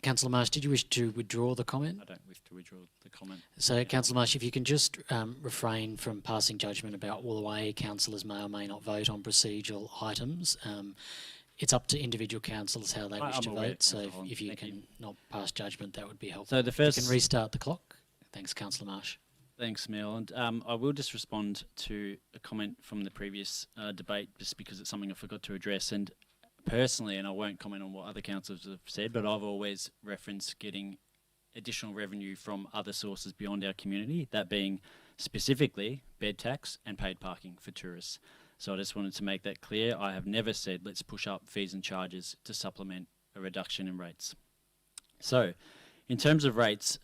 Councillor Marsh, did you wish to withdraw the comment? I don't wish to withdraw the comment. So, Councillor Marsh, if you can just refrain from passing judgment about all the way councillors may or may not vote on procedural items. It's up to individual councillors how they wish to vote. So, if you can not pass judgment, that would be helpful. So the first... You can restart the clock. Thanks, Councillor Marsh. Thanks, Mayor Holland. I will just respond to a comment from the previous debate, just because it's something I forgot to address. And personally, and I won't comment on what other councillors have said, but I've always referenced getting additional revenue from other sources beyond our community, that being specifically bed tax and paid parking for tourists. So I just wanted to make that clear. I have never said let's push up fees and charges to supplement a reduction in rates. So in terms of rates,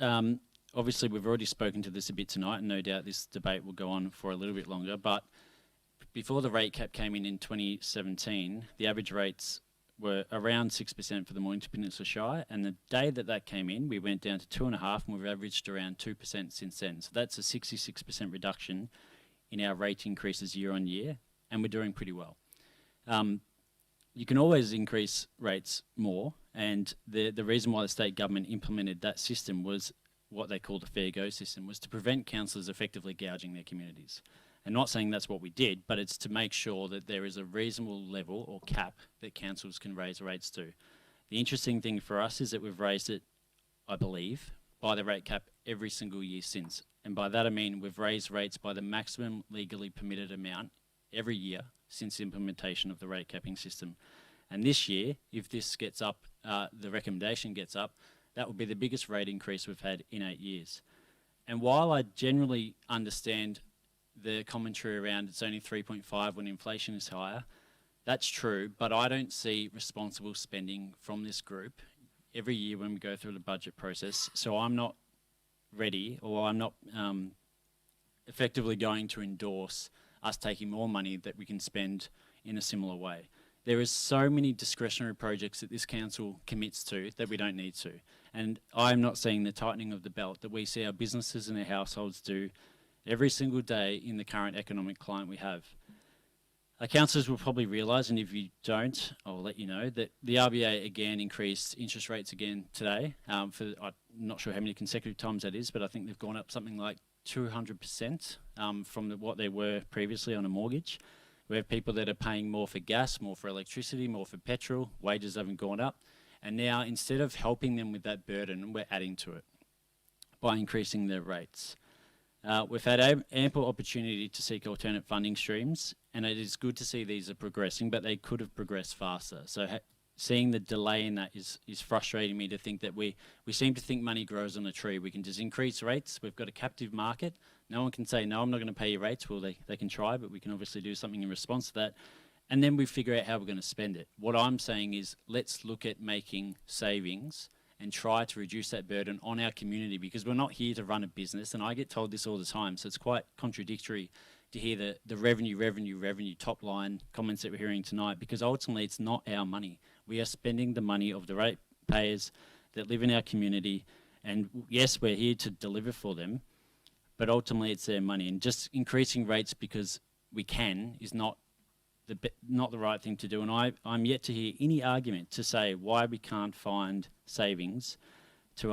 obviously we've already spoken to this a bit tonight, and no doubt this debate will go on for a little bit longer, but before the rate cap came in 2017, the average rates were around 6% for the Mornington Peninsula Shire, and the day that that came in, we went down to 2.5%, and we've averaged around 2% since then. So that's a 66% reduction in our rate increases year on year, and we're doing pretty well. You can always increase rates more, and the reason why the state government implemented that system was what they called a fair go system, was to prevent councillors effectively gouging their communities. And not saying that's what we did, but it's to make sure that there is a reasonable level or cap that councils can raise rates to. The interesting thing for us is that we've raised it, I believe, by the rate cap every single year since. And by that I mean we've raised rates by the maximum legally permitted amount every year since the implementation of the rate capping system. And this year, if this gets up, the recommendation gets up, that will be the biggest rate increase we've had in 8 years. And while I generally understand the commentary around it's only 3.5 when inflation is higher, that's true, but I don't see responsible spending from this group every year when we go through the budget process. So I'm not ready, or I'm not effectively going to endorse us taking more money that we can spend in a similar way. There is so many discretionary projects that this council commits to that we don't need to. And I'm not seeing the tightening of the belt that we see our businesses and our households do every single day in the current economic climate we have. Our councillors will probably realise, and if you don't, I'll let you know, that the RBA again increased interest rates again today. I'm not sure how many consecutive times that is, but I think they've gone up something like 200% from what they were previously on a mortgage. We have people that are paying more for gas, more for electricity, more for petrol, wages haven't gone up. And now, instead of helping them with that burden, we're adding to it by increasing their rates. We've had ample opportunity to seek alternate funding streams, and it is good to see these are progressing, but they could have progressed faster. So seeing the delay in that is frustrating me to think that we seem to think money grows on a tree. We can just increase rates. We've got a captive market. No one can say, no, I'm not going to pay your rates. Well, they can try, but we can obviously do something in response to that. And then we figure out how we're going to spend it. What I'm saying is let's look at making savings and try to reduce that burden on our community, because we're not here to run a business, and I get told this all the time, so it's quite contradictory to hear the revenue top line comments that we're hearing tonight, because ultimately it's not our money. We are spending the money of the ratepayers that live in our community, and yes, we're here to deliver for them, but ultimately it's their money, and just increasing rates because we can is not the right thing to do. And I'm yet to hear any argument to say why we can't find savings to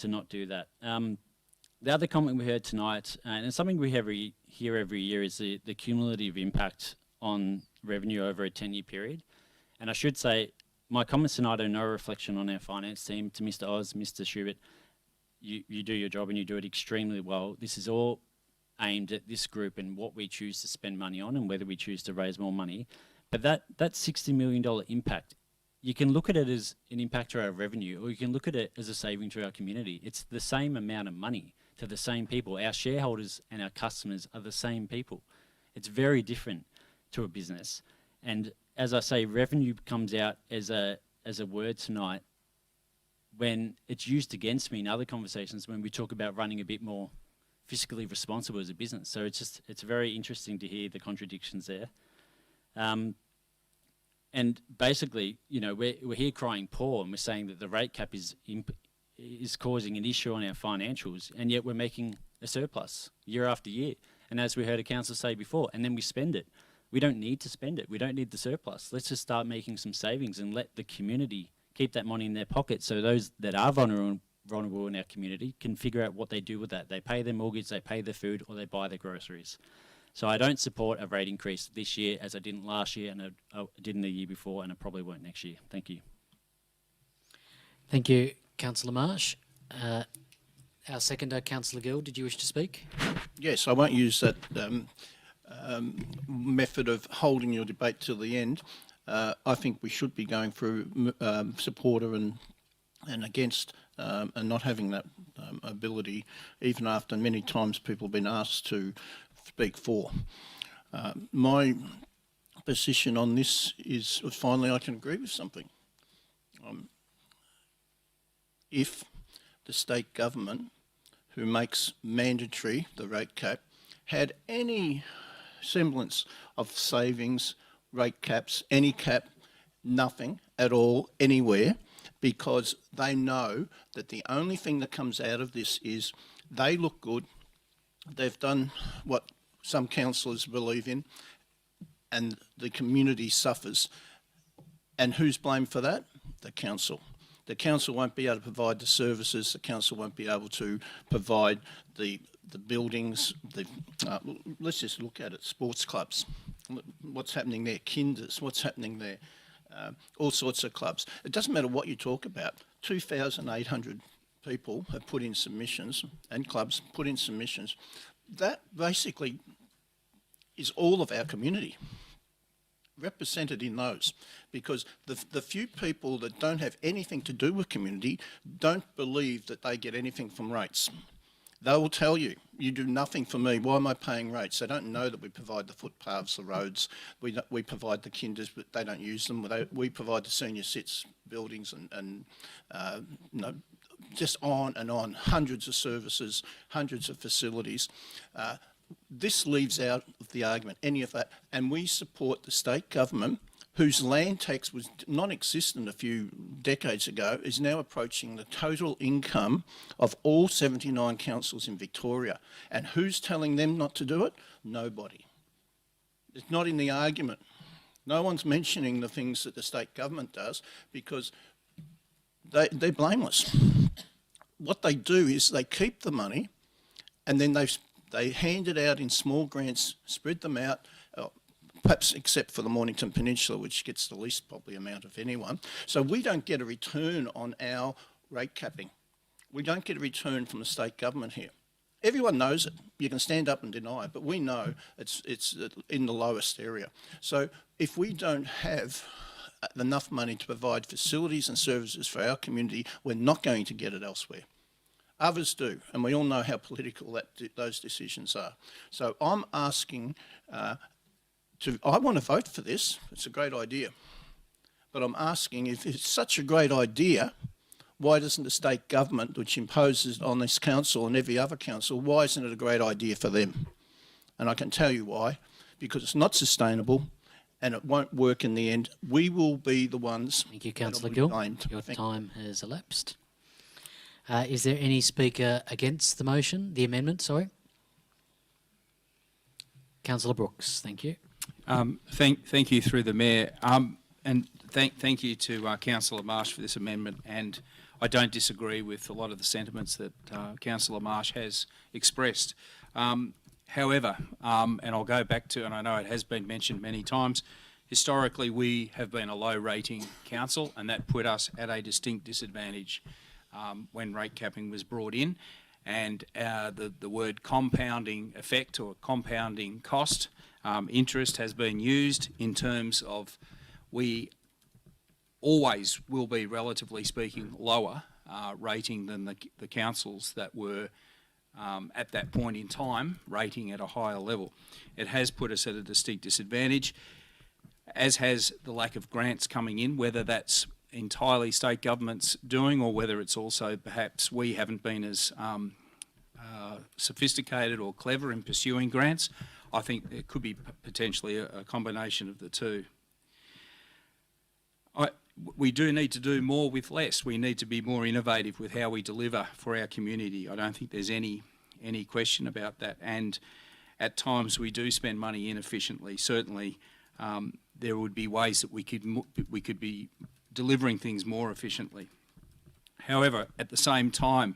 not do that. The other comment we heard tonight, and it's something we hear every year, is the cumulative impact on revenue over a 10-year period. And I should say, my comments tonight are no reflection on our finance team. To Mr. Oz, Mr. Schubert, you do your job and you do it extremely well. This is all aimed at this group and what we choose to spend money on and whether we choose to raise more money. But that $60 million impact, you can look at it as an impact to our revenue, or you can look at it as a saving to our community. It's the same amount of money to the same people. Our shareholders and our customers are the same people. It's very different to a business. And as I say, revenue comes out as a word tonight when it's used against me in other conversations when we talk about running a bit more fiscally responsible as a business. So it's very interesting to hear the contradictions there. And basically, you know, we're here crying poor, and we're saying that the rate cap is causing an issue on our financials, and yet we're making a surplus year after year. And as we heard a councillor say before, and then we spend it. We don't need to spend it. We don't need the surplus. Let's just start making some savings and let the community keep that money in their pocket, so those that are vulnerable in our community can figure out what they do with that. They pay their mortgage, they pay their food, or they buy their groceries. So I don't support a rate increase this year, as I didn't last year, and I didn't the year before, and I probably won't next year. Thank you. Thank you, Councillor Marsh. Our seconder, Councillor Gill, did you wish to speak? Yes, I won't use that method of holding your debate till the end. I think we should be going through supporter and against, and not having that ability, even after many times people have been asked to speak for. My position on this is, finally, I can agree with something. If the state government, who makes mandatory the rate cap, had any semblance of savings, rate caps, any cap, nothing at all, anywhere, because they know that the only thing that comes out of this is they look good, they've done what some councillors believe in, and the community suffers. And who's blamed for that? The council. The council won't be able to provide the services, the council won't be able to provide the buildings, let's just look at it, sports clubs, what's happening there, kinders, what's happening there, all sorts of clubs. It doesn't matter what you talk about, 2,800 people have put in submissions, and clubs put in submissions. That basically is all of our community represented in those, because the few people that don't have anything to do with community don't believe that they get anything from rates. They will tell you, you do nothing for me, why am I paying rates? They don't know that we provide the footpaths, the roads, we provide the kinders, but they don't use them. We provide the senior sits buildings and you know, just on and on, hundreds of services, hundreds of facilities. This leaves out of the argument any of that, and we support the state government, whose land tax was non-existent a few decades ago, is now approaching the total income of all 79 councils in Victoria. And who's telling them not to do it? Nobody. It's not in the argument. No one's mentioning the things that the state government does, because they're blameless. What they do is they keep the money, and then they hand it out in small grants, spread them out, perhaps except for the Mornington Peninsula, which gets the least probably amount of anyone. So we don't get a return on our rate capping. We don't get a return from the state government here. Everyone knows it. You can stand up and deny it, but we know it's in the lowest area. So if we don't have enough money to provide facilities and services for our community, we're not going to get it elsewhere. Others do, and we all know how political those decisions are. So I'm asking I want to vote for this. It's a great idea. But I'm asking, if it's such a great idea, why doesn't the state government, which imposes on this council and every other council, why isn't it a great idea for them? And I can tell you why. Because it's not sustainable and it won't work in the end. We will be the ones. Thank you, Councillor Gill. Your time has elapsed. Is there any speaker against the motion, the amendment, sorry? Councillor Brooks, thank you. Thank you through the Mayor, and thank you to Councillor Marsh for this amendment, and I don't disagree with a lot of the sentiments that Councillor Marsh has expressed. However, and I'll go back to, and I know it has been mentioned many times, historically we have been a low rating council, and that put us at a distinct disadvantage when rate capping was brought in. And the word compounding effect or compounding cost, interest has been used in terms of we always will be, relatively speaking, lower rating than the councils that were at that point in time rating at a higher level. It has put us at a distinct disadvantage, as has the lack of grants coming in, whether that's entirely state governments doing or whether it's also perhaps we haven't been as sophisticated or clever in pursuing grants. I think it could be potentially a combination of the two. We do need to do more with less. We need to be more innovative with how we deliver for our community. I don't think there's any question about that. And at times we do spend money inefficiently. Certainly there would be ways that we could be delivering things more efficiently. However, at the same time,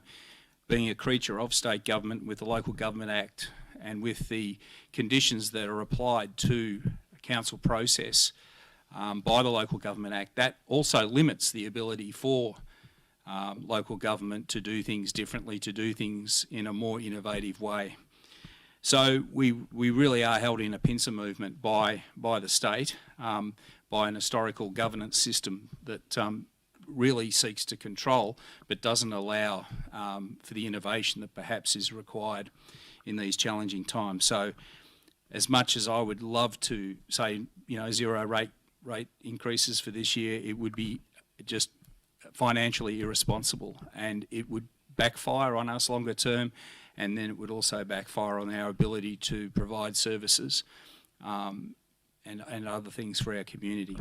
being a creature of state government with the Local Government Act and with the conditions that are applied to a council process by the Local Government Act, that also limits the ability for local government to do things differently, to do things in a more innovative way. So we really are held in a pincer movement by the state, by an historical governance system that really seeks to control but doesn't allow for the innovation that perhaps is required in these challenging times. So as much as I would love to say, zero rate increases for this year, it would be just financially irresponsible, and it would backfire on us longer term, and then it would also backfire on our ability to provide services and other things for our community.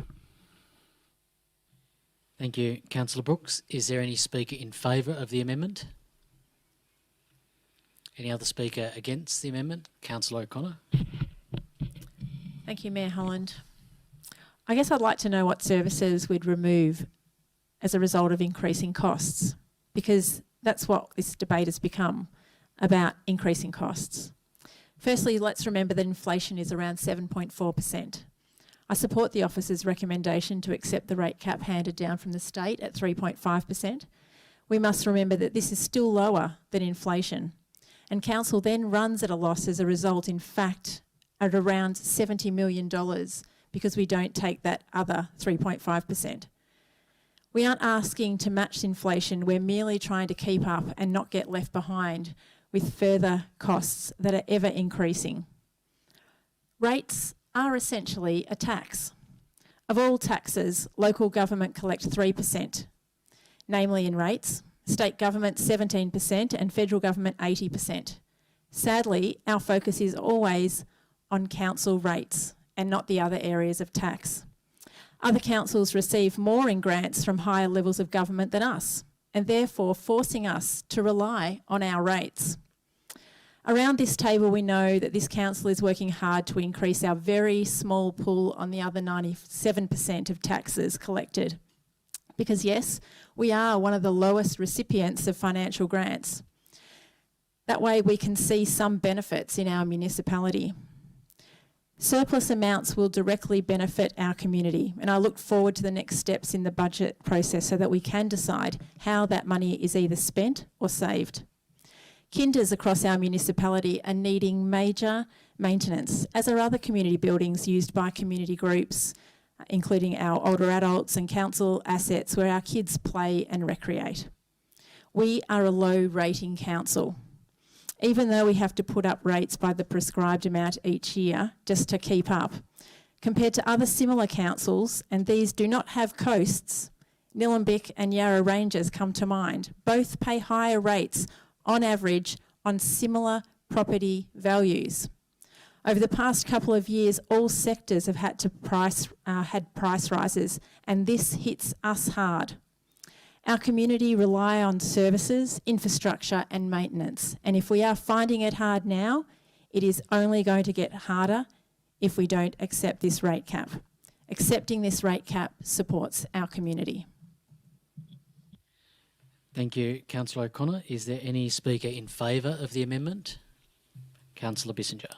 Thank you, Councillor Brooks. Is there any speaker in favour of the amendment? Any other speaker against the amendment? Councillor O'Connor. Thank you, Mayor Holland. I guess I'd like to know what services we'd remove as a result of increasing costs, because that's what this debate has become, about increasing costs. Firstly, let's remember that inflation is around 7.4%. I support the officer's recommendation to accept the rate cap handed down from the state at 3.5%. We must remember that this is still lower than inflation, and council then runs at a loss as a result, in fact, at around $70 million, because we don't take that other 3.5%. We aren't asking to match inflation, we're merely trying to keep up and not get left behind with further costs that are ever increasing. Rates are essentially a tax. Of all taxes, local government collect 3%, namely in rates, state government 17% and federal government 80%. Sadly, our focus is always on council rates and not the other areas of tax. Other councils receive more in grants from higher levels of government than us, and therefore forcing us to rely on our rates. Around this table, we know that this council is working hard to increase our very small pool on the other 97% of taxes collected. Because yes, we are one of the lowest recipients of financial grants. That way we can see some benefits in our municipality. Surplus amounts will directly benefit our community, and I look forward to the next steps in the budget process so that we can decide how that money is either spent or saved. Kinders across our municipality are needing major maintenance, as are other community buildings used by community groups, including our older adults and council assets where our kids play and recreate. We are a low rating council. Even though we have to put up rates by the prescribed amount each year just to keep up, compared to other similar councils, and these do not have coasts, Nillumbik and Yarra Ranges come to mind. Both pay higher rates on average on similar property values. Over the past couple of years, all sectors have had price rises, and this hits us hard. Our community rely on services, infrastructure and maintenance, and if we are finding it hard now, it is only going to get harder if we don't accept this rate cap. Accepting this rate cap supports our community. Thank you, Councillor O'Connor. Is there any speaker in favour of the amendment? Councillor Bissinger.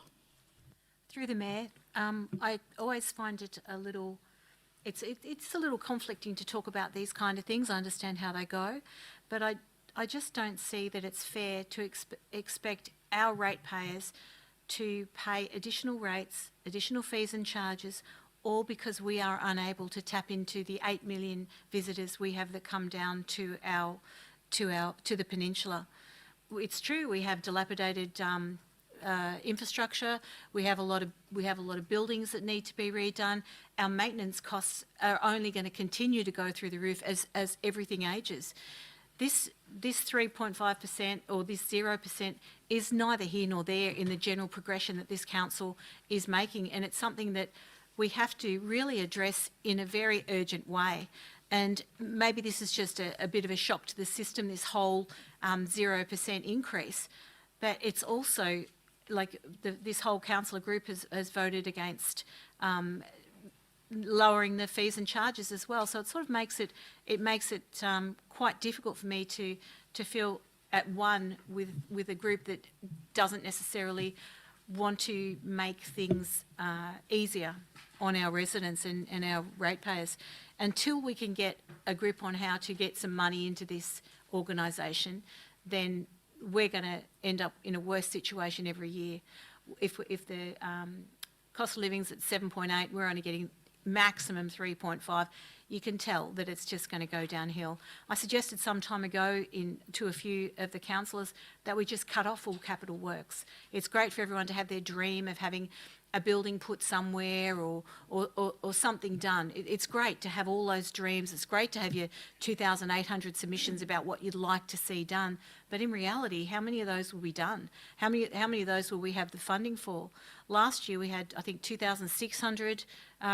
Through the Mayor, I always find it a little, it's a little conflicting to talk about these kind of things. I understand how they go, but I just don't see that it's fair to expect our ratepayers to pay additional rates, additional fees and charges, all because we are unable to tap into the 8 million visitors we have that come down to the peninsula. It's true, we have dilapidated infrastructure. We have a lot of buildings that need to be redone. Our maintenance costs are only going to continue to go through the roof as everything ages. This 3.5% or this 0% is neither here nor there in the general progression that this council is making, and it's something that we have to really address in a very urgent way. And maybe this is just a bit of a shock to the system, this whole 0% increase, but it's also like this whole councillor group has voted against lowering the fees and charges as well. So it sort of makes it quite difficult for me to feel at one with a group that doesn't necessarily want to make things easier on our residents and our ratepayers. Until we can get a grip on how to get some money into this organisation, then we're going to end up in a worse situation every year. If the cost of living's at 7.8, we're only getting maximum 3.5. You can tell that it's just going to go downhill. I suggested some time ago to a few of the councillors that we just cut off all capital works. It's great for everyone to have their dream of having a building put somewhere or something done. It's great to have all those dreams. It's great to have your 2,800 submissions about what you'd like to see done. But in reality, how many of those will be done? How many of those will we have the funding for? Last year we had, I think, 2,600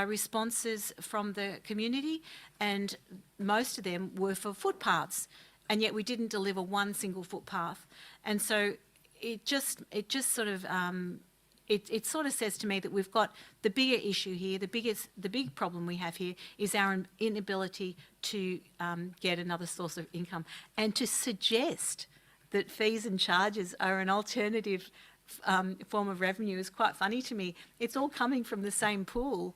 responses from the community, and most of them were for footpaths, and yet we didn't deliver one single footpath. And so it just sort of it sort of says to me that we've got the bigger issue here. The big problem we have here is our inability to get another source of income, and to suggest that fees and charges are an alternative form of revenue is quite funny to me. It's all coming from the same pool.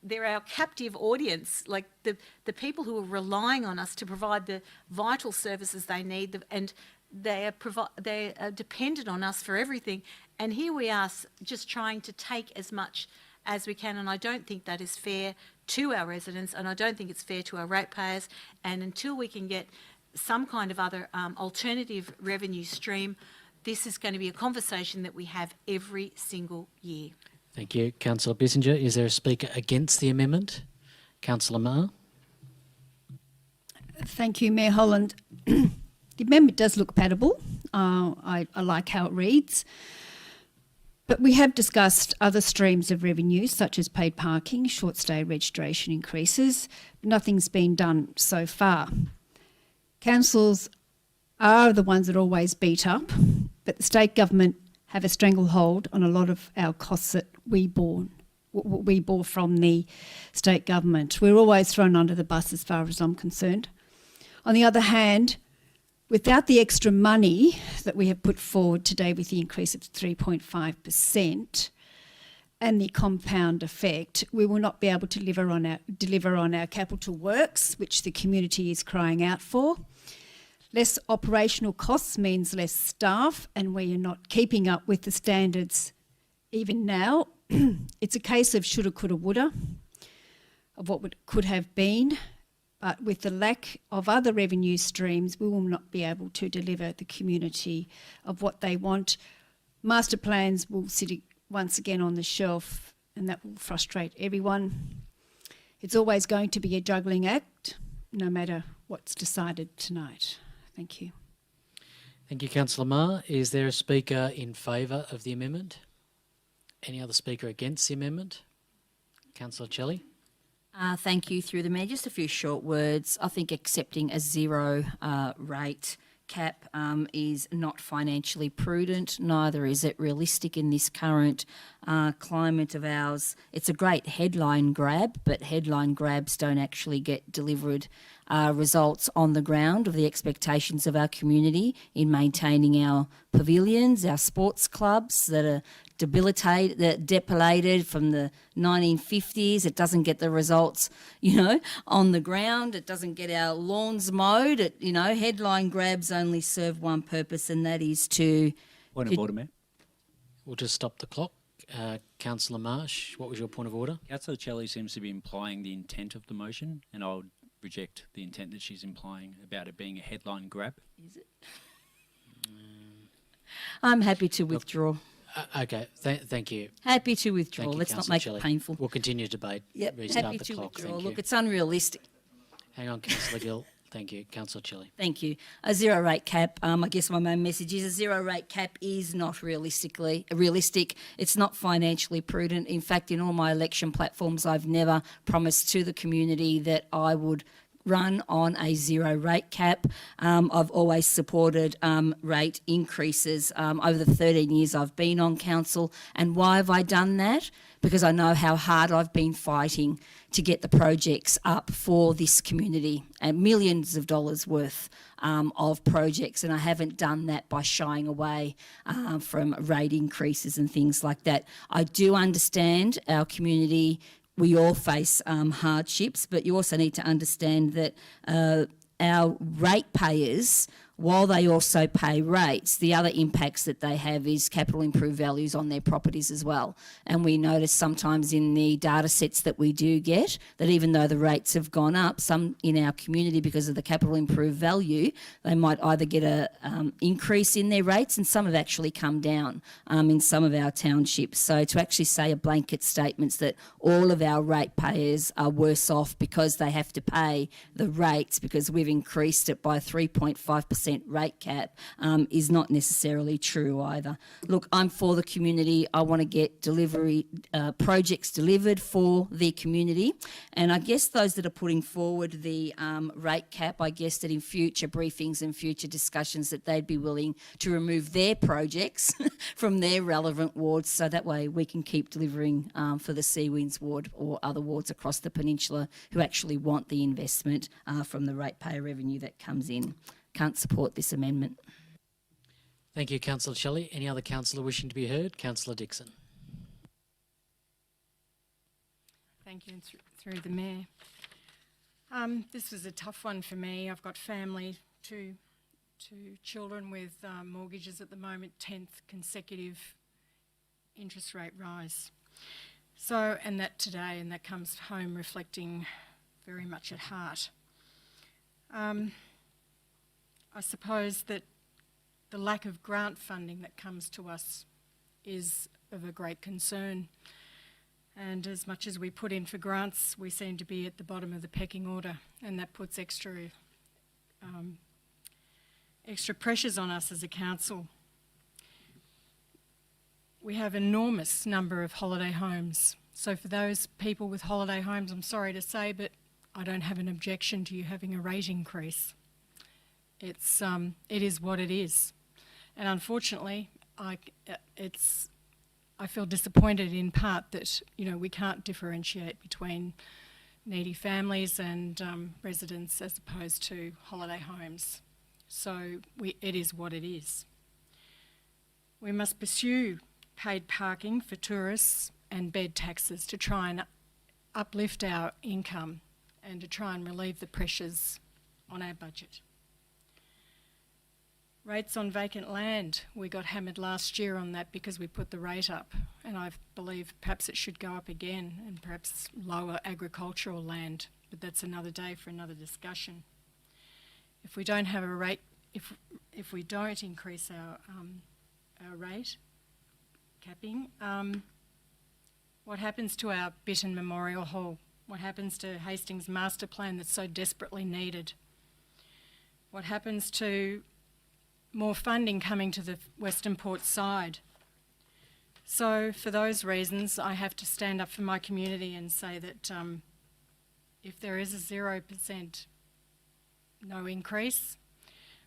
They're our captive audience, like the people who are relying on us to provide the vital services they need, and they are dependent on us for everything. And here we are just trying to take as much as we can, and I don't think that is fair to our residents, and I don't think it's fair to our ratepayers. And until we can get some kind of other alternative revenue stream, this is going to be a conversation that we have every single year. Thank you. Councillor Bissinger, is there a speaker against the amendment? Councillor Marr? Thank you, Mayor Holland. The amendment does look compatible. I like how it reads. But we have discussed other streams of revenue, such as paid parking, short stay registration increases. Nothing's been done so far. Councils are the ones that always beat up, but the state government have a stranglehold on a lot of our costs that we bore from the state government. We're always thrown under the bus as far as I'm concerned. On the other hand, without the extra money that we have put forward today with the increase of 3.5% and the compound effect, we will not be able to deliver on our capital works, which the community is crying out for. Less operational costs means less staff, and we are not keeping up with the standards even now. It's a case of shoulda, coulda, woulda, of what could have been. But with the lack of other revenue streams, we will not be able to deliver the community of what they want. Master plans will sit once again on the shelf, and that will frustrate everyone. It's always going to be a juggling act, no matter what's decided tonight. Thank you. Thank you, Councillor Marr. Is there a speaker in favour of the amendment? Any other speaker against the amendment? Councillor Shelley? Thank you. Through the Mayor, just a few short words. I think accepting a zero rate cap is not financially prudent, neither is it realistic in this current climate of ours, it's a great headline grab, but headline grabs don't actually get delivered results on the ground of the expectations of our community in maintaining our pavilions, our sports clubs that are depilated from the 1950s. It doesn't get the results, on the ground. It doesn't get our lawns mowed. Headline grabs only serve one purpose, and that is to... Point of order, Mayor. We'll just stop the clock. Councillor Marsh, what was your point of order? Councillor Shelley seems to be implying the intent of the motion, and I'll reject the intent that she's implying about it being a headline grab. Is it? I'm happy to withdraw. Okay, thank you. Happy to withdraw. Thank you, Let's not Councillor make Shelley. it painful. We'll continue debate. Yep, Restart happy the to clock. withdraw. Thank Look, you. it's unrealistic. Hang on, Councillor Gill. Thank you. Councillor Shelley. Thank you. A zero rate cap, I guess my main message is a zero rate cap is not realistic. It's not financially prudent. In fact, in all my election platforms, I've never promised to the community that I would run on a zero rate cap. I've always supported rate increases over the 13 years I've been on council. And why have I done that? Because I know how hard I've been fighting to get the projects up for this community, and millions of dollars worth of projects, and I haven't done that by shying away from rate increases and things like that. I do understand our community, we all face hardships, but you also need to understand that our ratepayers, while they also pay rates, the other impacts that they have is capital improved values on their properties as well. And we notice sometimes in the data sets that we do get that even though the rates have gone up, some in our community because of the capital improved value, they might either get a increase in their rates, and some have actually come down in some of our townships. So to actually say a blanket statements that all of our ratepayers are worse off because they have to pay the rates because we've increased it by 3.5% rate cap is not necessarily true either. Look, I'm for the community. I want to get projects delivered for the community, and I guess those that are putting forward the rate cap, I guess that in future briefings and future discussions that they'd be willing to remove their projects from their relevant wards, so that way we can keep delivering for the Seawinds ward or other wards across the peninsula who actually want the investment from the ratepayer revenue that comes in. Can't support this amendment. Thank you, Councillor Shelley. Any other councillor wishing to be heard? Councillor Dixon. Thank you, and through the Mayor. This was a tough one for me. I've got family, two children with mortgages at the moment, 10th consecutive interest rate rise. So, and that today, and that comes home reflecting very much at heart. I suppose that the lack of grant funding that comes to us is of a great concern. And as much as we put in for grants, we seem to be at the bottom of the pecking order, and that puts extra pressures on us as a council. We have an enormous number of holiday homes. So for those people with holiday homes, I'm sorry to say, but I don't have an objection to you having a rate increase. It is what it is. And unfortunately, I feel disappointed in part that, we can't differentiate between needy families and residents as opposed to holiday homes. So it is what it is. We must pursue paid parking for tourists and bed taxes to try and uplift our income and to try and relieve the pressures on our budget. Rates on vacant land, we got hammered last year on that because we put the rate up, and I believe perhaps it should go up again and perhaps lower agricultural land, but that's another day for another discussion. If we don't have a rate, if we don't increase our rate capping, what happens to our Bitton Memorial Hall? What happens to Hastings master plan that's so desperately needed? What happens to more funding coming to the Western Port side? So for those reasons, I have to stand up for my community and say that if there is a 0% no increase,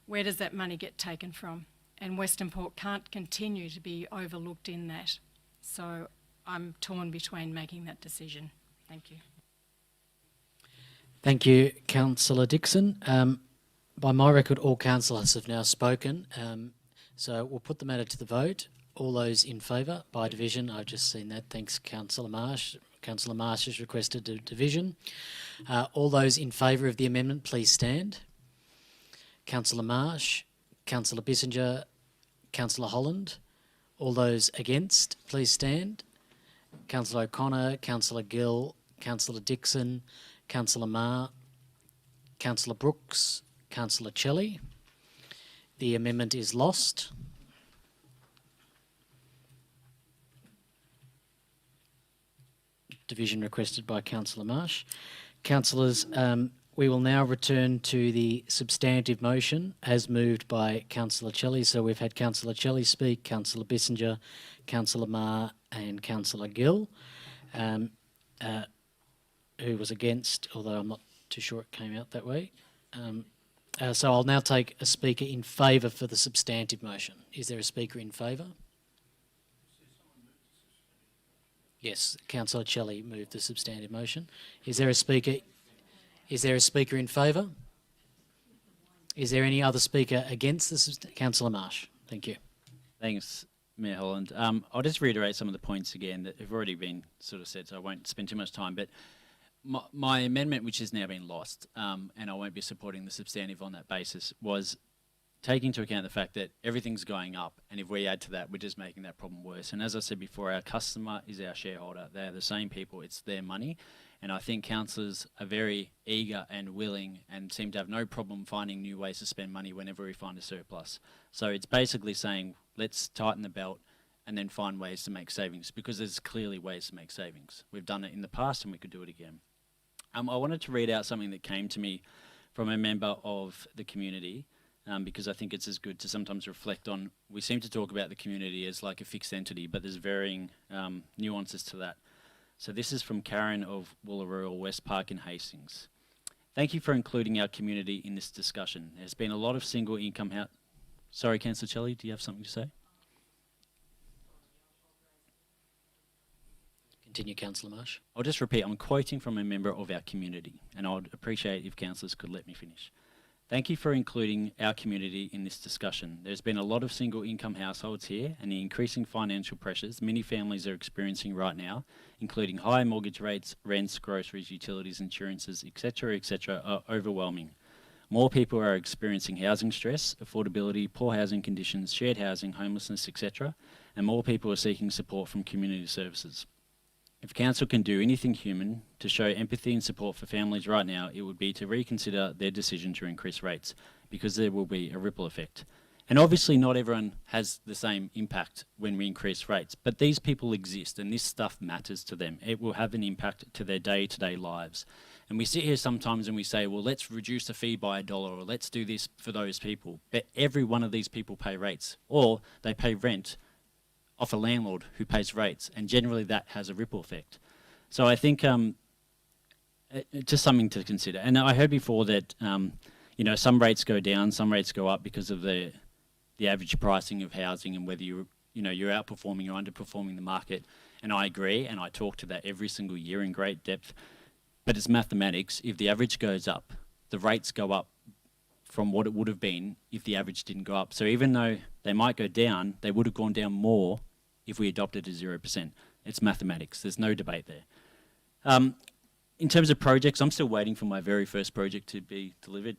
where does that money get taken from? And Western Port can't continue to be overlooked in that. So I'm torn between making that decision. Thank you. Thank you, Councillor Dixon. By my record, all councillors have now spoken, so we'll put the matter to the vote. All those in favour by division, I've just seen that. Thanks, Councillor Marsh. Councillor Marsh has requested a division. All those in favour of the amendment, please stand. Councillor Marsh, Councillor Bissinger, Councillor Holland. All those against, please stand. Councillor O'Connor, Councillor Gill, Councillor Dixon, Councillor Marr, Councillor Brooks, Councillor Shelley. The amendment is lost. Division requested by Councillor Marsh. Councillors, we will now return to the substantive motion as moved by Councillor Shelley. So we've had Councillor Shelley speak, Councillor Bissinger, Councillor Marr and Councillor Gill, who was against, although I'm not too sure it came out that way. So I'll now take a speaker in favour for the substantive motion. Is there a speaker in favour? Yes, Councillor Shelley moved the substantive motion. Is there a speaker? Is there a speaker in favour? Is there any other speaker against the Councillor Marsh? Thank you. Thanks, Mayor Holland. I'll just reiterate some of the points again that have already been sort of said, so I won't spend too much time. But my amendment, which has now been lost, and I won't be supporting the substantive on that basis, was taking into account the fact that everything's going up, and if we add to that, we're just making that problem worse. And as I said before, our customer is our shareholder. They're the same people, it's their money. And I think councillors are very eager and willing and seem to have no problem finding new ways to spend money whenever we find a surplus. So it's basically saying, let's tighten the belt and then find ways to make savings, because there's clearly ways to make savings. We've done it in the past and we could do it again. I wanted to read out something that came to me from a member of the community, because I think it's as good to sometimes reflect on, we seem to talk about the community as like a fixed entity, but there's varying nuances to that. So this is from Karen of Woolaroo West Park in Hastings. Thank you for including our community in this discussion. There's been a lot of single income house. Sorry, Councillor Shelley, do you have something to say? Continue, Councillor Marsh. I'll just repeat, I'm quoting from a member of our community, and I'd appreciate if councillors could let me finish. Thank you for including our community in this discussion. There's been a lot of single income households here, and the increasing financial pressures many families are experiencing right now, including high mortgage rates, rents, groceries, utilities, insurances, etc., are overwhelming. More people are experiencing housing stress, affordability, poor housing conditions, shared housing, homelessness, etc., and more people are seeking support from community services. If council can do anything human to show empathy and support for families right now, it would be to reconsider their decision to increase rates, because there will be a ripple effect. And obviously not everyone has the same impact when we increase rates, but these people exist and this stuff matters to them. It will have an impact to their day-to-day lives. And we sit here sometimes and we say, well, let's reduce the fee by $1 or let's do this for those people. But every one of these people pay rates, or they pay rent off a landlord who pays rates, and generally that has a ripple effect. So I think just something to consider. And I heard before that some rates go down, some rates go up because of the average pricing of housing and whether you're outperforming or underperforming the market. And I agree, and I talk to that every single year in great depth. But it's mathematics. If the average goes up, the rates go up from what it would have been if the average didn't go up. So even though they might go down, they would have gone down more if we adopted a 0%. It's mathematics. There's no debate there. In terms of projects, I'm still waiting for my very first project to be delivered.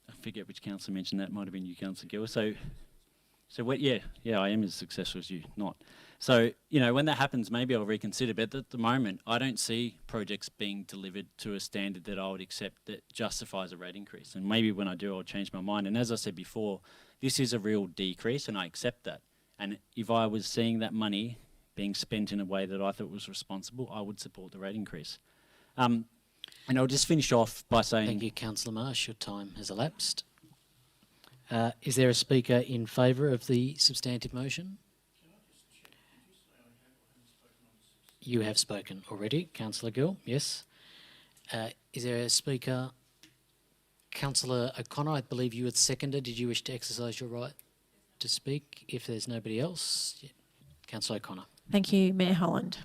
I forget which councillor mentioned that. Might have been you, Councillor Gill. So I am as successful as you. Not. So, when that happens, maybe I'll reconsider. But at the moment, I don't see projects being delivered to a standard that I would accept that justifies a rate increase. And maybe when I do, I'll change my mind. And as I said before, this is a real decrease, and I accept that. And if I was seeing that money being spent in a way that I thought was responsible, I would support the rate increase. And I'll just finish off by saying... Thank you, Councillor Marsh. Your time has elapsed. Is there a speaker in favour of the substantive motion? You have spoken already, Councillor Gill, yes. Is there a speaker? Councillor O'Connor, I believe you had seconded. Did you wish to exercise your right to speak? If there's nobody else, Councillor O'Connor. Thank you, Mayor Holland.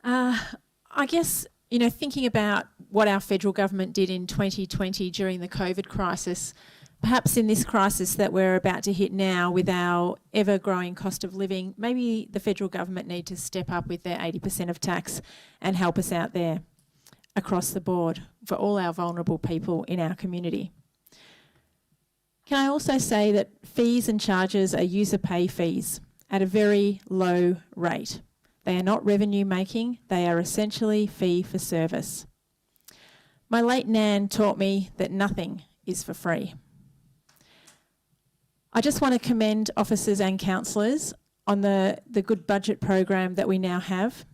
I guess, you know, thinking about what our federal government did in 2020 during the COVID crisis, perhaps in this crisis that we're about to hit now with our ever-growing cost of living, maybe the federal government need to step up with their 80% of tax and help us out there across the board for all our vulnerable people in our community. Can I also say that fees and charges are user pay fees at a very low rate. They are not revenue making, they are essentially fee for service. My late Nan taught me that nothing is for free. I just want to commend officers and councillors on the good budget program that we now have.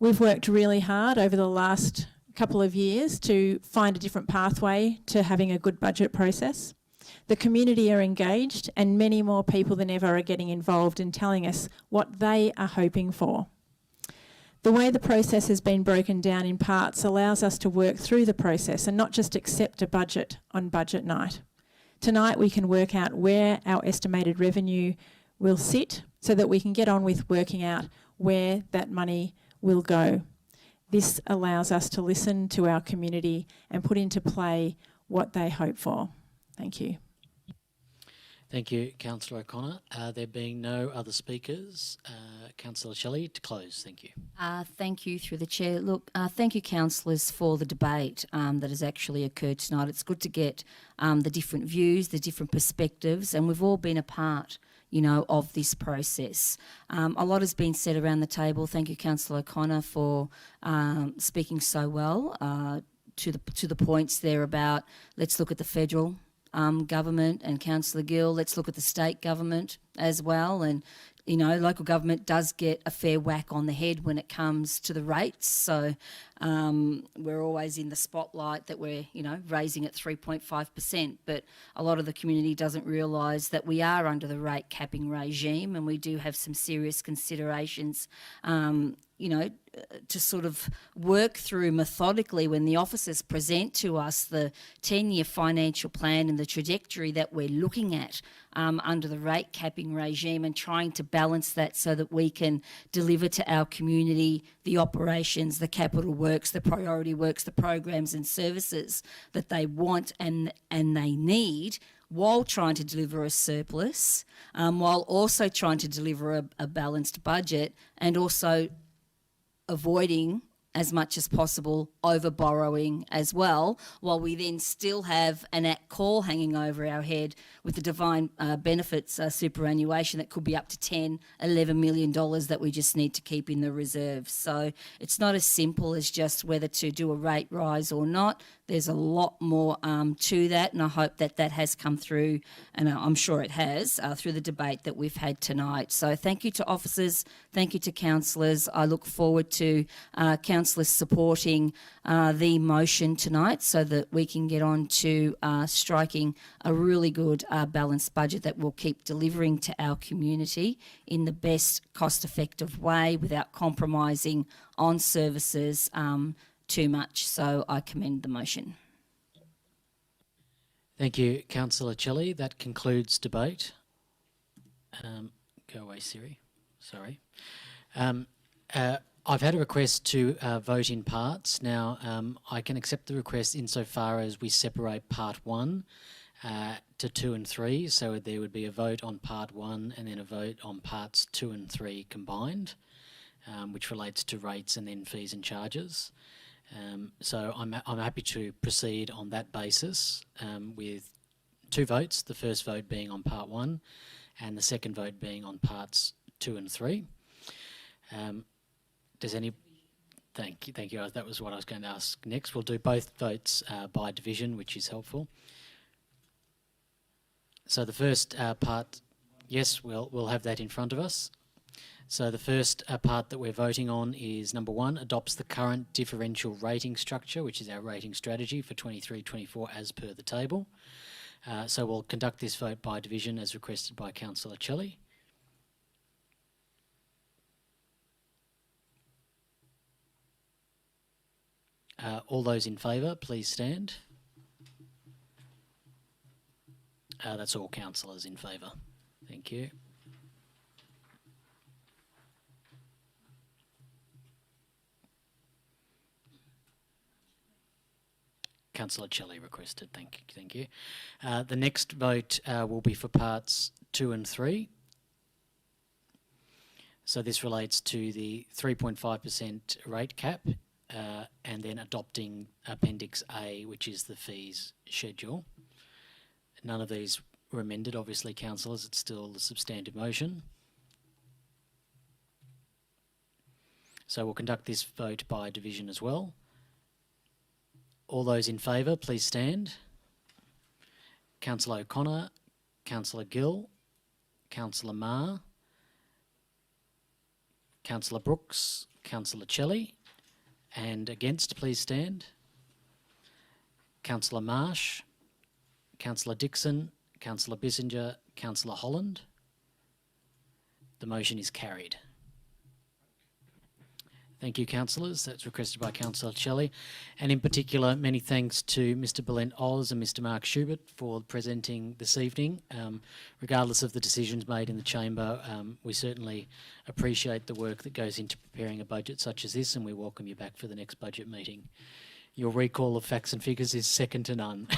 We've worked really hard over the last couple of years to find a different pathway to having a good budget process. The community are engaged and many more people than ever are getting involved in telling us what they are hoping for. The way the process has been broken down in parts allows us to work through the process and not just accept a budget on budget night. Tonight we can work out where our estimated revenue will sit so that we can get on with working out where that money will go. This allows us to listen to our community and put into play what they hope for. Thank you. Thank you, Councillor O'Connor. There being no other speakers, Councillor Shelley, to close. Thank you. Thank you, through the chair. Look, thank you, councillors, for the debate that has actually occurred tonight. It's good to get the different views, the different perspectives, and we've all been a part, you know, of this process. A lot has been said around the table. Thank you, Councillor O'Connor, for speaking so well to the points there about let's look at the federal government, and Councillor Gill, let's look at the state government as well. And, you know, local government does get a fair whack on the head when it comes to the rates. So we're always in the spotlight that we're, you know, raising at 3.5%. But a lot of the community doesn't realise that we are under the rate capping regime, and we do have some serious considerations, you know, to sort of work through methodically when the officers present to us the 10-year financial plan and the trajectory that we're looking at under the rate capping regime, and trying to balance that so that we can deliver to our community the operations, the capital works, the priority works, the programs and services that they want and they need, while trying to deliver a surplus, while also trying to deliver a balanced budget, and also avoiding as much as possible over borrowing as well, while we then still have an at call hanging over our head with the defined benefits superannuation that could be up to $10-11 million that we just need to keep in the reserve. So it's not as simple as just whether to do a rate rise or not. There's a lot more to that, and I hope that that has come through, and I'm sure it has, through the debate that we've had tonight. So thank you to officers, thank you to councillors. I look forward to councillors supporting the motion tonight so that we can get on to striking a really good balanced budget that will keep delivering to our community in the best cost-effective way without compromising on services too much. So I commend the motion. Thank you, Councillor Shelley. That concludes debate. Go away, Siri. Sorry. I've had a request to vote in parts. Now, I can accept the request insofar as we separate part 1 to 2 and 3. So there would be a vote on part 1 and then a vote on parts 2 and 3 combined, which relates to rates and then fees and charges. So I'm happy to proceed on that basis with 2 votes, the first vote being on part 1 and the second vote being on parts 2 and 3. Does any... Thank you. That was what I was going to ask next. We'll do both votes by division, which is helpful. So the first part, yes, we'll have that in front of us. So the first part that we're voting on is number 1, adopts the current differential rating structure, which is our rating strategy for 23-24 as per the table. So we'll conduct this vote by division as requested by Councillor Shelley. All those in favour, please stand. That's all councillors in favour. Thank you. Councillor Shelley requested. Thank you. The next vote will be for parts 2 and 3. So this relates to the 3.5% rate cap and then adopting Appendix A, which is the fees schedule. None of these were amended, obviously, councillors. It's still the substantive motion. So we'll conduct this vote by division as well. All those in favour, please stand. Councillor O'Connor, Councillor Gill, Councillor Marr, Councillor Brooks, Councillor Shelley, and against, please stand. Councillor Marsh, Councillor Dixon, Councillor Bissinger, Councillor Holland. The motion is carried. Thank you, councillors. That's requested by Councillor Shelley. And in particular, many thanks to Mr Belent Oz and Mr Mark Schubert for presenting this evening. Regardless of the decisions made in the chamber, we certainly appreciate the work that goes into preparing a budget such as this, and we welcome you back for the next budget meeting. Your recall of facts and figures is second to none.